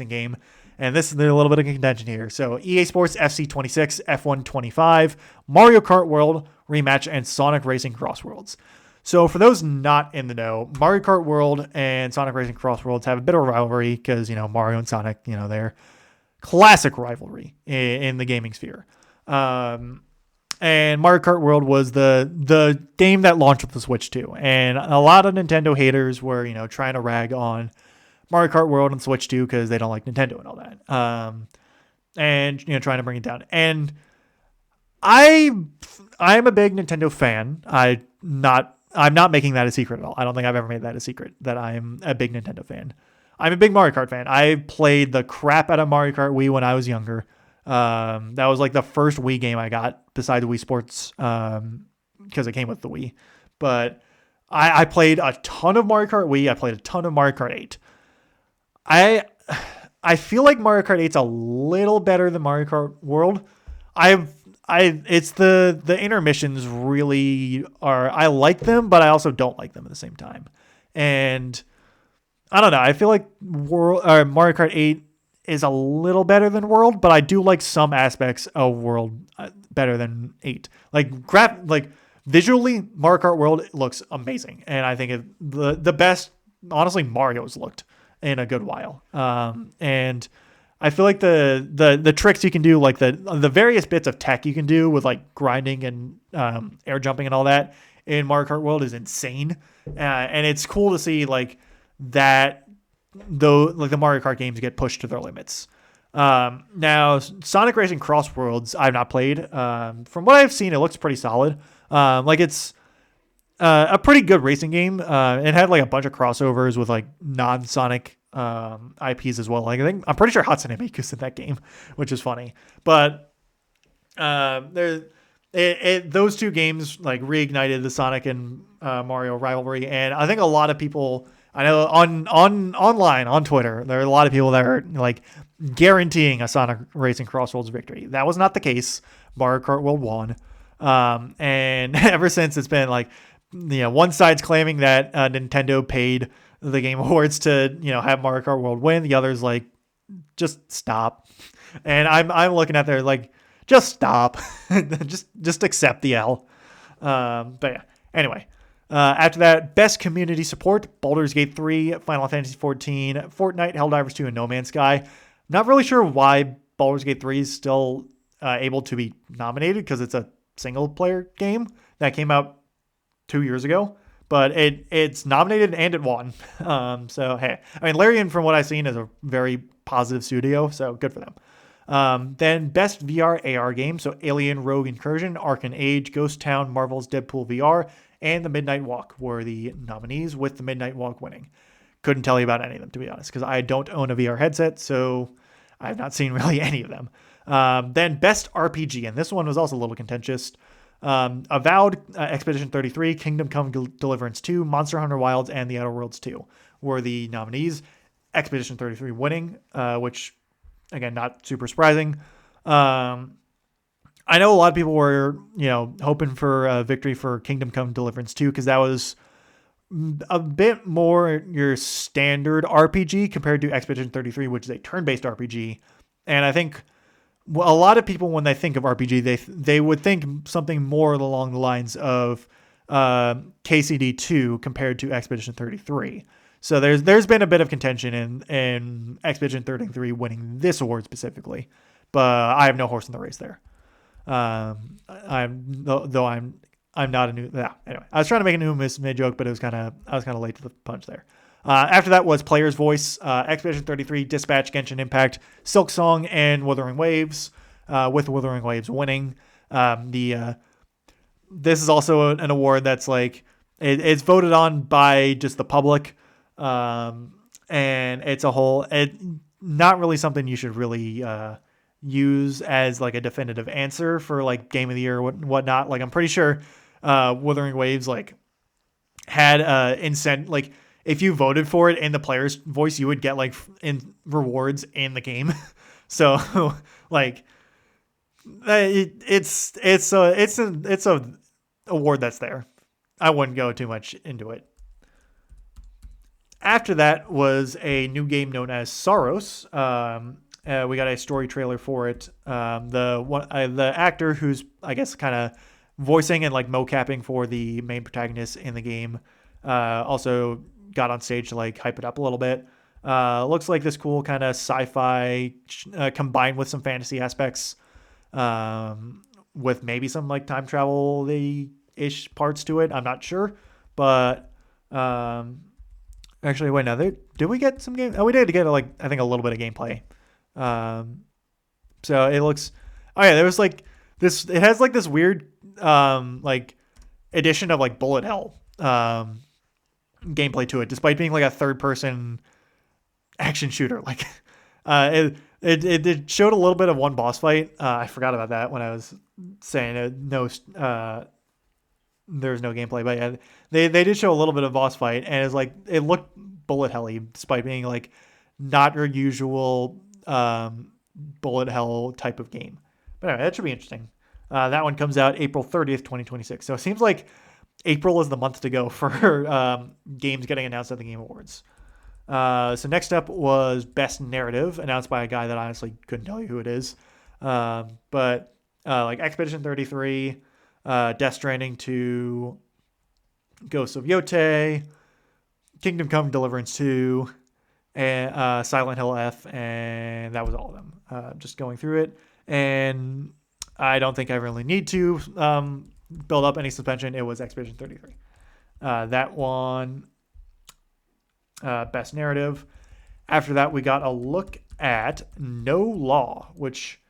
S1: game. And this is a little bit of contention here. So EA Sports FC 26, F1 25, Mario Kart World Rematch, and Sonic Racing Cross Worlds. So for those not in the know, Mario Kart World and Sonic Racing Cross Worlds have a bit of a rivalry because, Mario and Sonic, they're classic rivalry in the gaming sphere. And Mario Kart World was the game that launched with the Switch too. And a lot of Nintendo haters were, trying to rag on Mario Kart World and Switch 2 because they don't like Nintendo and all that. And trying to bring it down. And I'm a big Nintendo fan. I'm not making that a secret at all. I don't think I've ever made that a secret that I'm a big Nintendo fan. I'm a big Mario Kart fan. I played the crap out of Mario Kart Wii when I was younger. That was like the first Wii game I got besides Wii Sports, because it came with the Wii. But I played a ton of Mario Kart Wii. I played a ton of Mario Kart 8. I feel like Mario Kart 8's a little better than Mario Kart World. It's the intermissions really are, I like them, but I also don't like them at the same time. And I don't know. I feel like Mario Kart 8 is a little better than World, but I do like some aspects of World better than 8. Like visually, Mario Kart World looks amazing, and I think the best, honestly, Mario's looked in a good while. And I feel like the tricks you can do, like the various bits of tech you can do with like grinding and air jumping and all that in Mario Kart World is insane. And it's cool to see like that, though, like the Mario Kart games get pushed to their limits. Now Sonic Racing Cross Worlds I've not played. From what I've seen, it looks pretty solid. Like it's a pretty good racing game. It had like a bunch of crossovers with like non-Sonic IPs as well. Like I'm pretty sure Hatsune Miku's in that game, which is funny. But those 2 games like reignited the Sonic and Mario rivalry, and I think a lot of people I know online on Twitter, there are a lot of people that are like guaranteeing a Sonic Racing Cross Worlds victory. That was not the case. Mario Kart World won. And ever since, it's been like, one side's claiming that Nintendo paid the Game Awards to have Mario Kart World win. The other's like, just stop. And I'm looking at there like, just stop. just accept the L. But yeah, anyway. After that, best community support: Baldur's Gate 3, Final Fantasy 14, Fortnite, Helldivers 2, and No Man's Sky. Not really sure why Baldur's Gate 3 is still able to be nominated, because it's a single player game that came out 2 years ago, but it's nominated and it won. So hey, I mean, Larian, from what I've seen, is a very positive studio, so good for them. Then best VR AR game: so Alien Rogue Incursion, Arcane Age, Ghost Town, Marvel's Deadpool VR, and The Midnight Walk were the nominees, with The Midnight Walk winning. Couldn't tell you about any of them, to be honest, because I don't own a VR headset, so I've not seen really any of them. Then best RPG, and this one was also a little contentious. Avowed, Expedition 33, Kingdom Come Deliverance 2, Monster Hunter Wilds, and The Outer Worlds 2 were the nominees. Expedition 33 winning, which, again, not super surprising. I know a lot of people were, hoping for a victory for Kingdom Come Deliverance 2, because that was a bit more your standard RPG compared to Expedition 33, which is a turn-based RPG. And I think a lot of people, when they think of RPG, they would think something more along the lines of KCD 2 compared to Expedition 33. So there's been a bit of contention in Expedition 33 winning this award specifically, but I have no horse in the race there. I'm not a new. Yeah, anyway, I was trying to make a new mid joke, but I was kind of late to the punch there. After that was Player's Voice, Expedition 33, Dispatch, Genshin Impact, Silk Song, and Wuthering Waves, with Wuthering Waves winning. This is also an award that's like, it's voted on by just the public, and it's not really something you should really use as like a definitive answer for like Game of the Year or whatnot. Like, I'm pretty sure Wuthering Waves like had like, if you voted for it in the Player's Voice, you would get like in rewards in the game. So like, it's a award that's there. I wouldn't go too much into it. After that was a new game known as Saros. We got a story trailer for it. The actor who's, I guess, kind of voicing and like mocapping for the main protagonist in the game, also got on stage to like hype it up a little bit. Looks like this cool kind of sci-fi combined with some fantasy aspects, with maybe some like time travel-ish parts to it. I'm not sure, but actually, wait, no, did we get some game? Oh, we did get like, I think, a little bit of gameplay. So it looks, oh yeah, there was like this, it has like this weird like addition of like bullet hell gameplay to it, despite being like a third person action shooter. Like it showed a little bit of one boss fight. I forgot about that when I was saying there's no gameplay, but yeah, they did show a little bit of boss fight, and it's like, it looked bullet helly despite being like not your usual bullet hell type of game. But anyway, that should be interesting. That one comes out April 30th, 2026. So it seems like April is the month to go for games getting announced at the Game Awards. So next up was Best Narrative, announced by a guy that I honestly couldn't tell you who it is. But like Expedition 33, Death Stranding 2, Ghosts of Yotei, Kingdom Come Deliverance 2, and Silent Hill F, and that was all of them. Just going through it, and I don't think I really need to build up any suspension. It was Expedition 33. That one, Best Narrative. After that, we got a look at No Law, which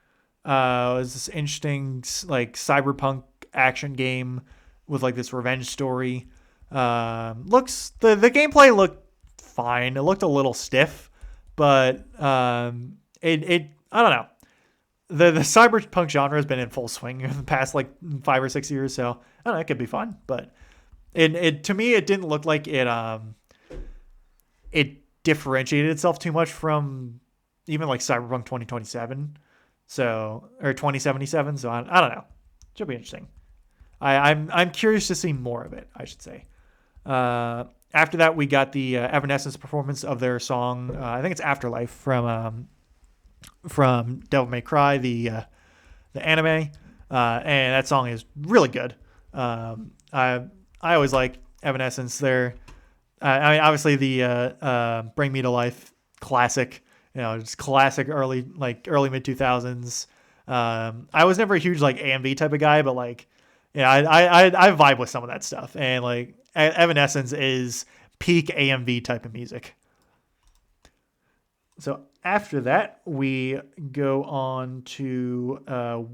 S1: was this interesting like cyberpunk action game with like this revenge story. The gameplay looked fine. It looked a little stiff, but it I don't know. The cyberpunk genre has been in full swing in the past like 5 or 6 years, so I don't know, it could be fun. But it to me, it didn't look like it differentiated itself too much from even like Cyberpunk 2027, or 2077. So I don't know. Should be interesting. I'm curious to see more of it, I should say. After that, we got the Evanescence performance of their song. I think it's Afterlife from Devil May Cry, the anime, and that song is really good. I always like Evanescence. I mean, obviously the Bring Me to Life classic. Just classic early mid 2000s. I was never a huge like AMV type of guy, but like, yeah, I vibe with some of that stuff, and like Evanescence is peak AMV type of music. So after that, we go on to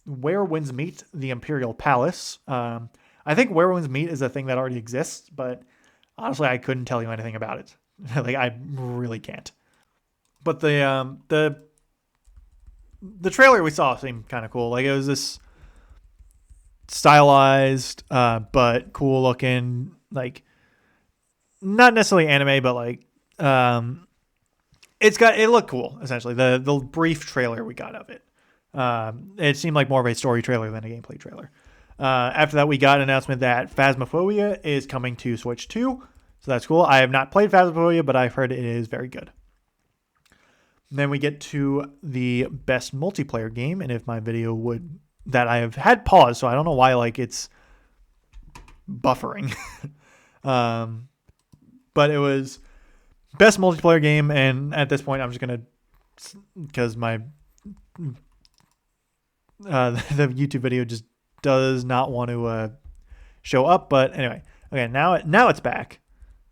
S1: Where Winds Meet, the Imperial Palace. I think Where Winds Meet is a thing that already exists, but honestly, I couldn't tell you anything about it. Like, I really can't. But the trailer we saw seemed kind of cool. Like, it was this stylized but cool looking, like, not necessarily anime, but like it looked cool, essentially. The brief trailer we got of it. It seemed like more of a story trailer than a gameplay trailer. After that, we got an announcement that Phasmophobia is coming to Switch 2. So that's cool. I have not played Phasmophobia, but I've heard it is very good. And then we get to the best multiplayer game, and if my video that I have had paused, so I don't know why like it's buffering. But it was best multiplayer game, and at this point I'm just gonna, because my the YouTube video just does not want to show up. But anyway, okay, now it's back,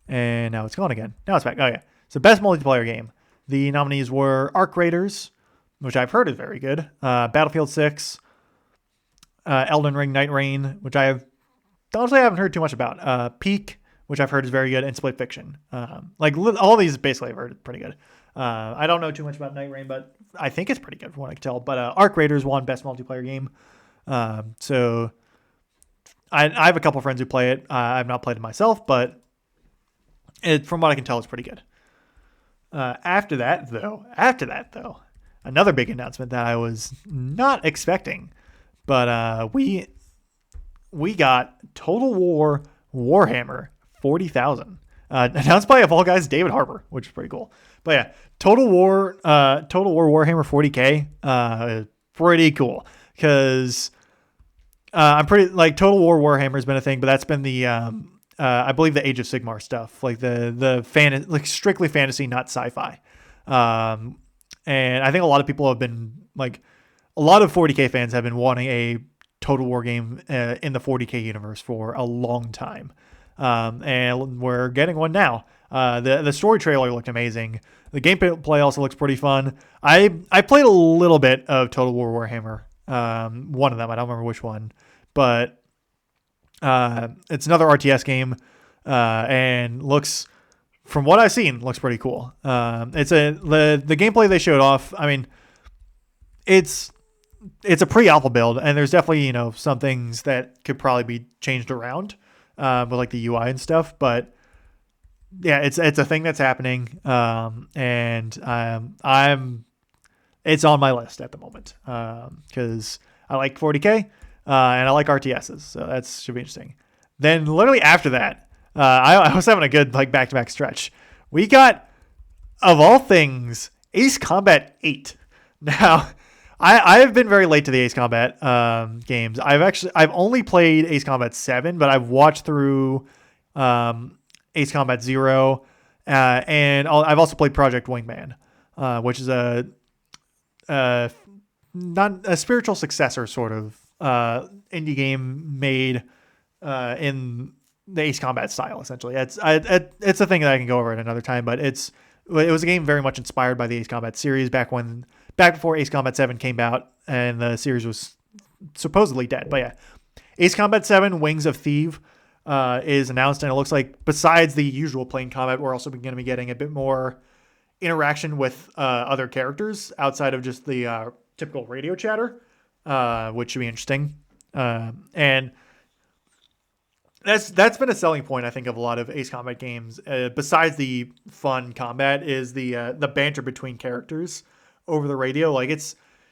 S1: and now it's gone again. Now it's back. Okay, so best multiplayer game. The nominees were Arc Raiders, which I've heard is very good, Battlefield 6, Elden Ring Night Rain, which honestly haven't heard too much about, Peak, which I've heard is very good, and Split Fiction. Like all these basically I've heard pretty good. I don't know too much about Night Rain, but I think it's pretty good from what I can tell. But Arc Raiders won best multiplayer game. So I have a couple friends who play it. I've not played it myself, but from what I can tell, it's pretty good. After that, though, another big announcement that I was not expecting, but we got Total War Warhammer 40,000, announced by, of all guys, David Harbour, which is pretty cool. But yeah, Total War Warhammer 40K, pretty cool, because I'm pretty like Total War Warhammer has been a thing, but that's been the I believe the Age of Sigmar stuff, like like strictly fantasy, not sci-fi. And I think a lot of people have been like, a lot of 40K fans have been wanting a Total War game in the 40K universe for a long time. And we're getting one now. The story trailer looked amazing. The gameplay also looks pretty fun. I played a little bit of Total War Warhammer. One of them, I don't remember which one, but it's another RTS game, and from what I've seen, looks pretty cool. The gameplay they showed off. I mean, it's a pre-alpha build, and there's definitely some things that could probably be changed around, with like the UI and stuff. But yeah, it's a thing that's happening, and it's on my list at the moment, because I like 40K. And I like RTSs, so that should be interesting. Then literally after that, I was having a good like back-to-back stretch. We got, of all things, Ace Combat 8. Now, I have been very late to the Ace Combat games. I've only played Ace Combat 7, but I've watched through Ace Combat 0, and I've also played Project Wingman, which is not a spiritual successor sort of indie game made in the Ace Combat style. Essentially, it's a thing that I can go over at another time. But it was a game very much inspired by the Ace Combat series back before Ace Combat 7 came out, and the series was supposedly dead. But yeah, Ace Combat 7: Wings of Thieves is announced, and it looks like besides the usual plain combat, we're also going to be getting a bit more interaction with other characters outside of just the typical radio chatter. Which should be interesting. And that's been a selling point, I think, of a lot of Ace Combat games. Besides the fun combat, is the banter between characters over the radio. Like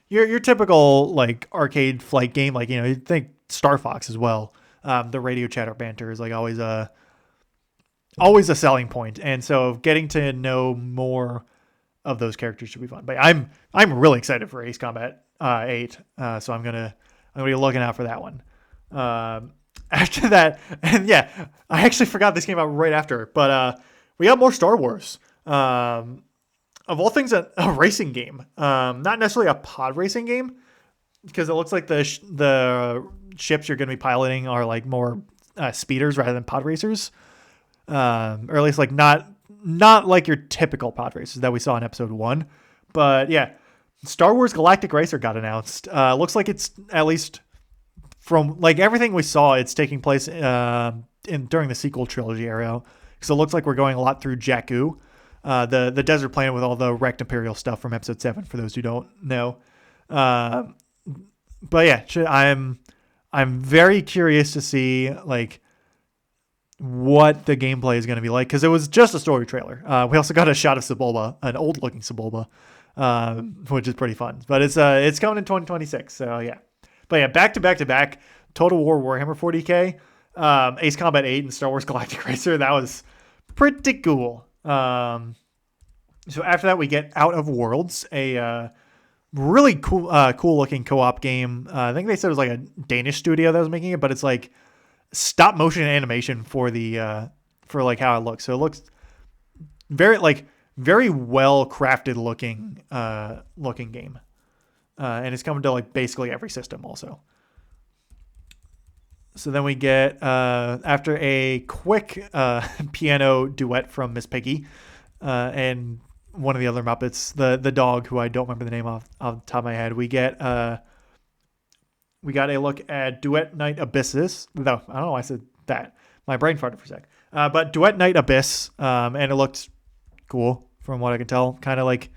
S1: your typical like arcade flight game. Like you think Star Fox as well. The radio chatter banter is like always a selling point, and so getting to know more of those characters should be fun. But I'm really excited for Ace Combat 8, so I'm gonna be looking out for that one. After that, and yeah, I actually forgot this came out right after, but we got more Star Wars. Of all things, a racing game, not necessarily a pod racing game, because it looks like the ships you're going to be piloting are like more speeders rather than pod racers, or at least like not like your typical pod racers that we saw in episode 1. But yeah, Star Wars Galactic Racer got announced. Looks like it's, at least from like everything we saw, it's taking place during the sequel trilogy era. So it looks like we're going a lot through Jakku, the desert planet with all the wrecked Imperial stuff from episode 7, for those who don't know. But yeah, I'm very curious to see like what the gameplay is going to be like, because it was just a story trailer. We also got a shot of Sebulba, an old looking Sebulba, which is pretty fun. But it's coming in 2026, so yeah. But yeah, back to back, Total War Warhammer 40k, Ace Combat 8, and Star Wars Galactic Racer. That was pretty cool. So after that, we get Out of Worlds, a really cool looking co-op game. I think they said it was like a Danish studio that was making it, but it's like stop motion animation for the for like how it looks. So it looks very well crafted looking game. And it's coming to like basically every system also. So then we get, after a quick piano duet from Miss Piggy and one of the other Muppets, the dog, who I don't remember the name off the top of my head, we got a look at Duet Night Abysses. No, I don't know why I said that. My brain farted for a sec. But Duet Night Abyss, and it looked cool from what I can tell. Kind of like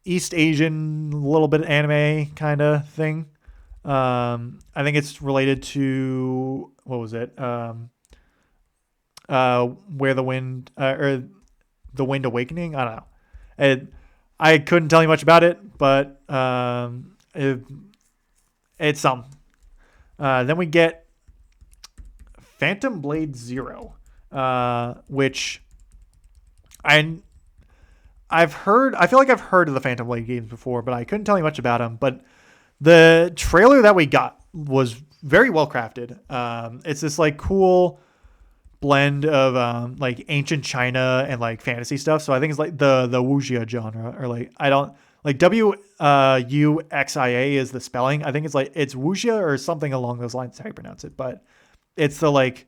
S1: East Asian, little bit anime kind of thing. I think it's related to, what was it? Where the Wind, or The Wind Awakening? I don't know. I couldn't tell you much about it, but it's something. Then we get Phantom Blade Zero, which I've heard. I feel like I've heard of the Phantom Blade games before, but I couldn't tell you much about them. But the trailer that we got was very well crafted. It's this like cool blend of like ancient China and like fantasy stuff. So I think it's like the wuxia genre, or like WUXIA is the spelling. I think it's like it's wuxia or something along those lines. How you pronounce it, but it's the like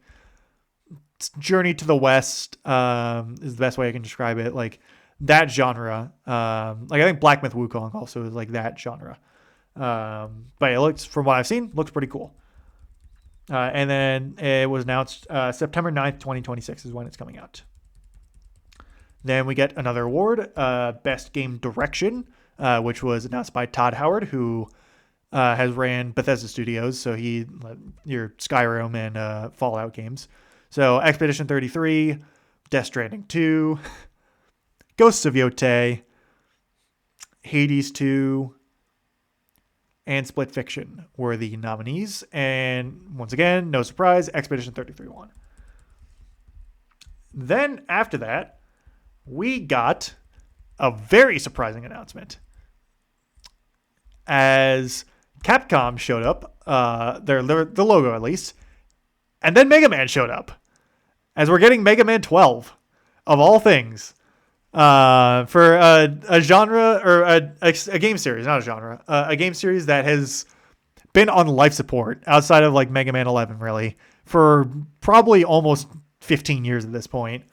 S1: journey to the west is the best way I can describe it. Like that genre. Like I think Black Myth Wukong also is like that genre. But it looks, from what I've seen, looks pretty cool. And then it was announced September 9th, 2026 is when it's coming out. Then we get another award, Best Game Direction, which was announced by Todd Howard, who has ran Bethesda Studios. So your Skyrim and Fallout games. So Expedition 33, Death Stranding 2, Ghosts of Yotei, Hades 2, and Split Fiction were the nominees. And once again, no surprise, Expedition 33 won. Then after that, we got a very surprising announcement. As Capcom showed up, the logo at least, and then Mega Man showed up. As we're getting Mega Man 12, of all things. For a genre, or a game series, not a genre, a game series that has been on life support outside of like Mega Man 11, really, for probably almost 15 years at this point.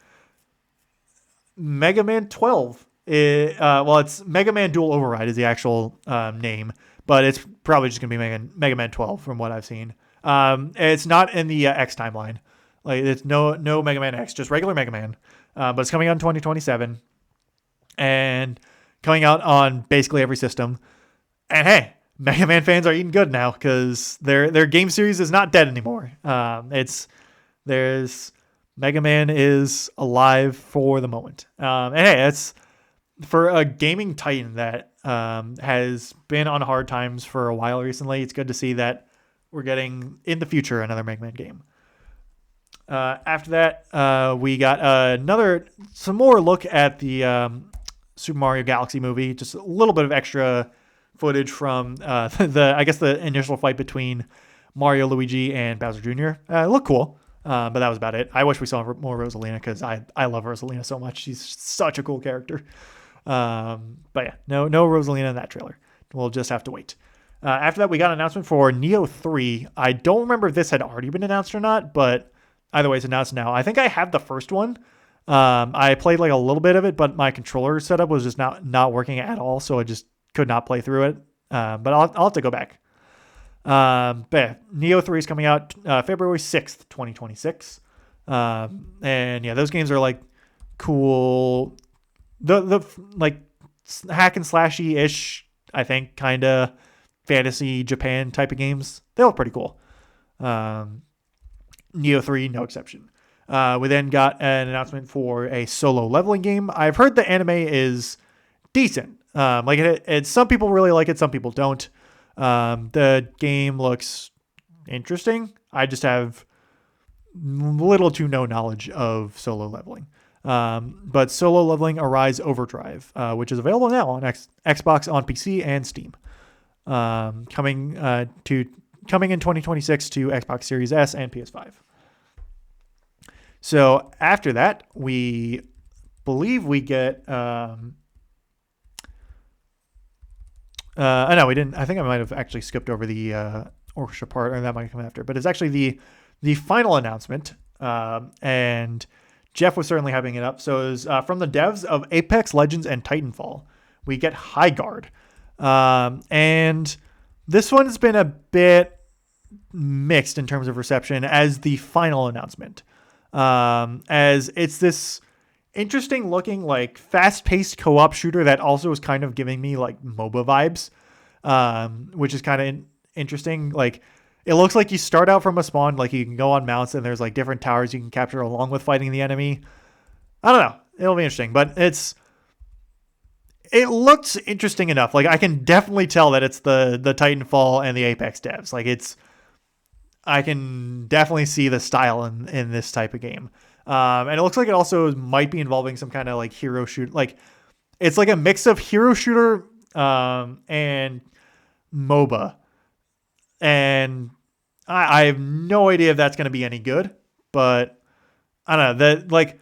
S1: Mega Man 12, it's Mega Man Dual Override is the actual name, but it's probably just gonna be Mega Man 12 from what I've seen. It's not in the X timeline. Like it's no Mega Man X, just regular Mega Man. But it's coming out in 2027 and coming out on basically every system. And hey, Mega Man fans are eating good now because their game series is not dead anymore. Mega Man is alive for the moment. And hey, for a gaming titan that has been on hard times for a while recently, it's good to see that we're getting in the future another Mega Man game. After that, we got some more look at the Super Mario Galaxy movie. Just a little bit of extra footage from the initial fight between Mario, Luigi, and Bowser Jr. It looked cool, but that was about it. I wish we saw more Rosalina because I love Rosalina so much. She's such a cool character. But yeah, no Rosalina in that trailer. We'll just have to wait. After that, we got an announcement for Neo 3. I don't remember if this had already been announced or not, but either way, it's announced now. I think I have the first one. I played like a little bit of it, but my controller setup was just not working at all, so I just could not play through it. But I'll have to go back. But yeah, Neo 3 is coming out February 6th, 2026. And yeah, those games are like cool. The like hack and slashy ish, I think, kind of fantasy Japan type of games. They look pretty cool. Neo 3, no exception. We then got an announcement for a solo leveling game. I've heard the anime is decent. Some people really like it, some people don't. The game looks interesting. I just have little to no knowledge of solo leveling. But Solo Leveling Arise Overdrive, which is available now on Xbox, on PC, and Steam. Coming in 2026 to Xbox Series S and PS5. So after that, we believe we get. No, we didn't. I think I might have actually skipped over the orchestra part, or that might come after. But it's actually the final announcement, and Jeff was certainly hyping it up. So it was from the devs of Apex Legends and Titanfall. We get High Guard, and this one's been a bit mixed in terms of reception as the final announcement, as it's this interesting looking like fast-paced co-op shooter that also is kind of giving me like MOBA vibes, which is kind of interesting. Like it looks like you start out from a spawn, like you can go on mounts and there's like different towers you can capture along with fighting the enemy. I don't know, it'll be interesting, but it looks interesting enough. Like I can definitely tell that it's the Titanfall and the Apex devs. Like I can definitely see the style in this type of game. And it looks like it also might be involving some kind of like hero shoot. Like it's like a mix of hero shooter and MOBA. And I have no idea if that's going to be any good, but I don't know.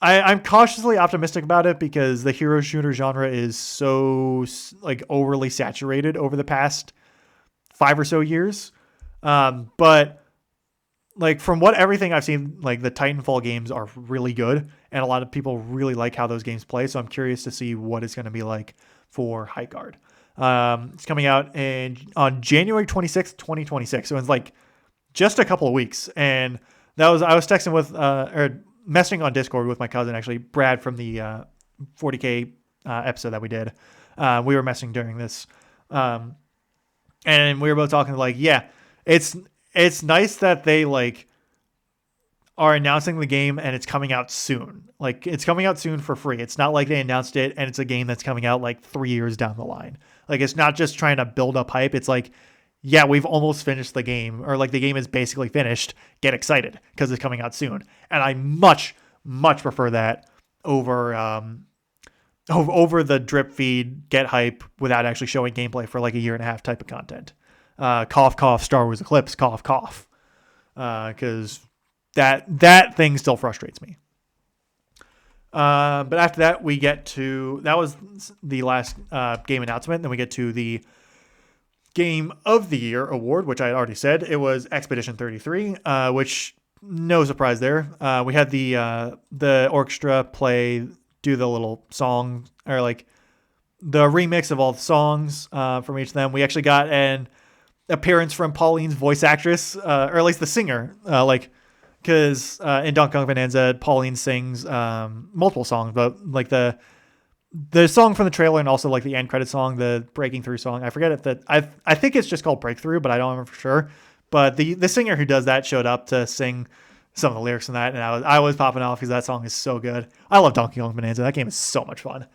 S1: I'm cautiously optimistic about it because the hero shooter genre is so like overly saturated over the past 5 or so years. But like from everything I've seen, like the Titanfall games are really good and a lot of people really like how those games play. So I'm curious to see what it's going to be like for High Guard. It's coming out on January 26th, 2026. So it's like just a couple of weeks. And I was texting with, or messaging on Discord with my cousin, actually, Brad from the 40K episode that we did. We were messaging during this. And we were both talking like, yeah, it's nice that they like are announcing the game and it's coming out soon. Like it's coming out soon for free. It's not like they announced it and it's a game that's coming out like 3 years down the line. Like it's not just trying to build up hype. It's like, yeah, we've almost finished the game, or like the game is basically finished. Get excited because it's coming out soon. And I much prefer that over the drip feed, get hype without actually showing gameplay for like a year and a half type of content. Cough, cough, Star Wars Eclipse, cough, cough. Because that thing still frustrates me. But after that, that was the last game announcement. Then we get to the Game of the Year award, which I had already said. It was Expedition 33, which no surprise there. We had the orchestra do the little song, or like the remix of all the songs from each of them. We actually got an appearance from Pauline's voice actress, or at least the singer, because in Donkey Kong Bonanza, Pauline sings multiple songs, but like the song from the trailer and also like the end credit song, the Breaking Through song. I forget if I think it's just called Breakthrough, but I don't remember for sure. But the singer who does that showed up to sing some of the lyrics in that, and I was popping off because that song is so good. I love Donkey Kong Bonanza. That game is so much fun.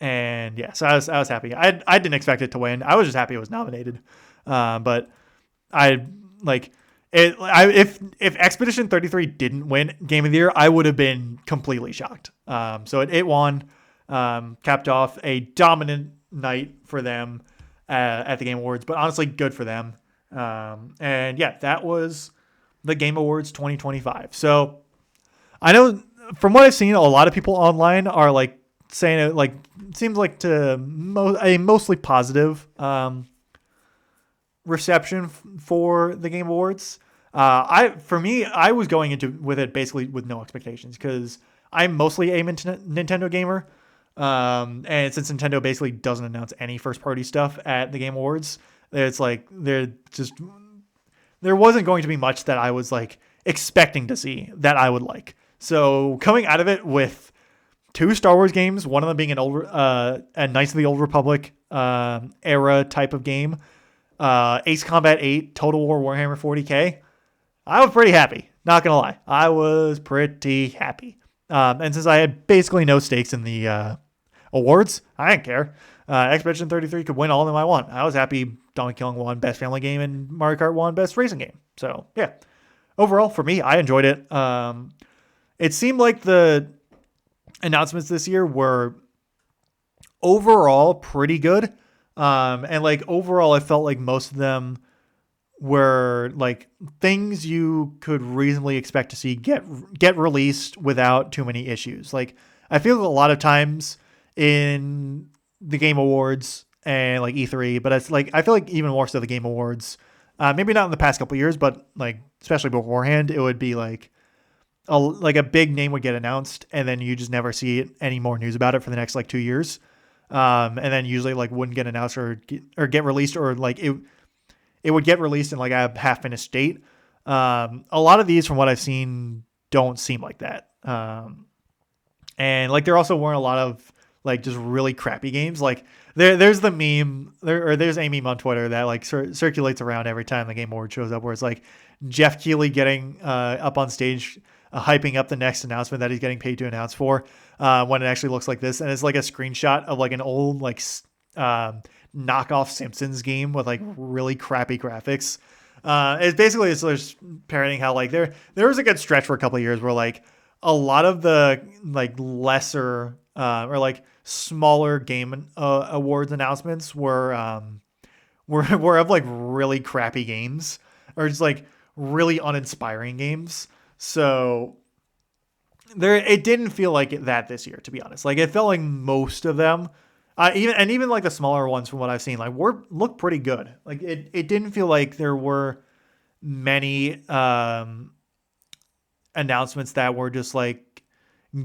S1: And yeah, so I was happy. I didn't expect it to win. I was just happy it was nominated. But I like it. If Expedition 33 didn't win Game of the Year, I would have been completely shocked. So it won, capped off a dominant night for them at the Game Awards. But honestly, good for them. And yeah, that was the Game Awards 2025. So I know from what I've seen, a lot of people online are like saying it like seems like to a mostly positive reception for the Game Awards. For me, I was going into with it basically with no expectations because I'm mostly a Nintendo gamer. And since Nintendo basically doesn't announce any first party stuff at the Game Awards, it's like there wasn't going to be much that I was like expecting to see that I would like. So coming out of it with 2 Star Wars games, one of them being a Knights of the Old Republic era type of game, Ace Combat 8, Total War Warhammer 40K, I was pretty happy. Not gonna lie, I was pretty happy. And since I had basically no stakes in the awards, I didn't care. Expedition 33 could win all of them I want. I was happy Donkey Kong won Best Family Game and Mario Kart won Best Racing Game. So yeah, overall for me, I enjoyed it. It seemed like the announcements this year were overall pretty good. And like overall, I felt like most of them were like things you could reasonably expect to see get released without too many issues. Like I feel a lot of times in the Game Awards and like E3, but it's like I feel like even more so the Game Awards, maybe not in the past couple of years, but like especially beforehand, it would be like a big name would get announced and then you just never see any more news about it for the next like 2 years. And then usually like wouldn't get announced or get released, or like it would get released in like a half finished state. A lot of these from what I've seen don't seem like that. And like there also weren't a lot of like just really crappy games. Like there's the meme there's a meme on Twitter that like circulates around every time the Game Award shows up where it's like Jeff Keighley getting up on stage hyping up the next announcement that he's getting paid to announce for when it actually looks like this. And it's like a screenshot of like an old like knockoff Simpsons game with like really crappy graphics. It's just parroting how like there was a good stretch for a couple of years where like a lot of the like lesser or like smaller game awards announcements were of like really crappy games or just like really uninspiring games. So it didn't feel like that this year, to be honest. Like it felt like most of them, even like the smaller ones from what I've seen, like look pretty good. Like it didn't feel like there were many announcements that were just like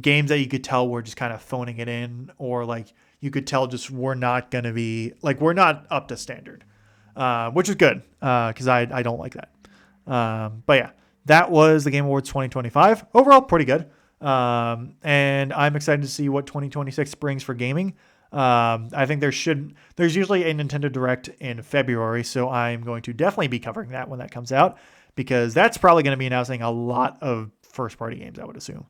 S1: games that you could tell were just kind of phoning it in, or like you could tell just we're not up to standard, which is good because I don't like that. But yeah, that was the Game Awards 2025. Overall, pretty good. And I'm excited to see what 2026 brings for gaming. I think there's usually a Nintendo Direct in February, so I'm going to definitely be covering that when that comes out, because that's probably going to be announcing a lot of first party games, I would assume,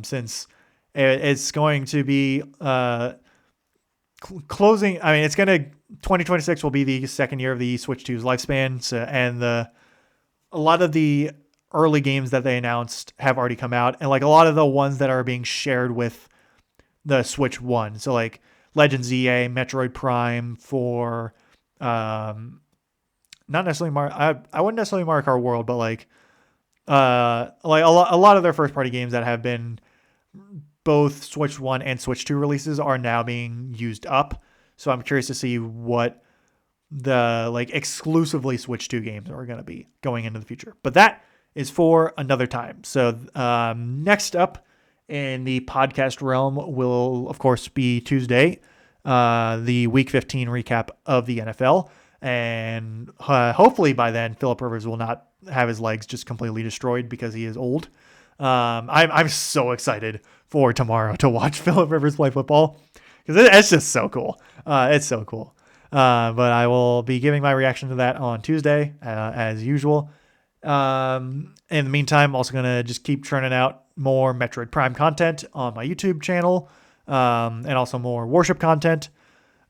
S1: since it's going to be closing. I mean, 2026 will be the second year of the Switch 2's lifespan, and a lot of the early games that they announced have already come out, and like a lot of the ones that are being shared with the Switch 1. So like Legends EA, Metroid Prime for not necessarily Mario. I wouldn't necessarily Mario Kart World, but like a lot of their first party games that have been both Switch 1 and Switch 2 releases are now being used up. So I'm curious to see what the like exclusively Switch 2 games are going to be going into the future. But that is for another time. So next up in the podcast realm will, of course, be Tuesday, the Week 15 recap of the NFL. And hopefully by then, Philip Rivers will not have his legs just completely destroyed because he is old. I'm so excited for tomorrow to watch Philip Rivers play football because it's just so cool. It's so cool. But I will be giving my reaction to that on Tuesday, as usual. In the meantime, I'm also going to just keep churning out more Metroid Prime content on my YouTube channel, and also more Worship content.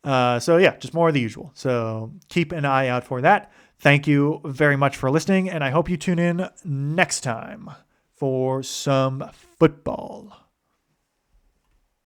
S1: So yeah, just more of the usual. So keep an eye out for that. Thank you very much for listening, and I hope you tune in next time for some football.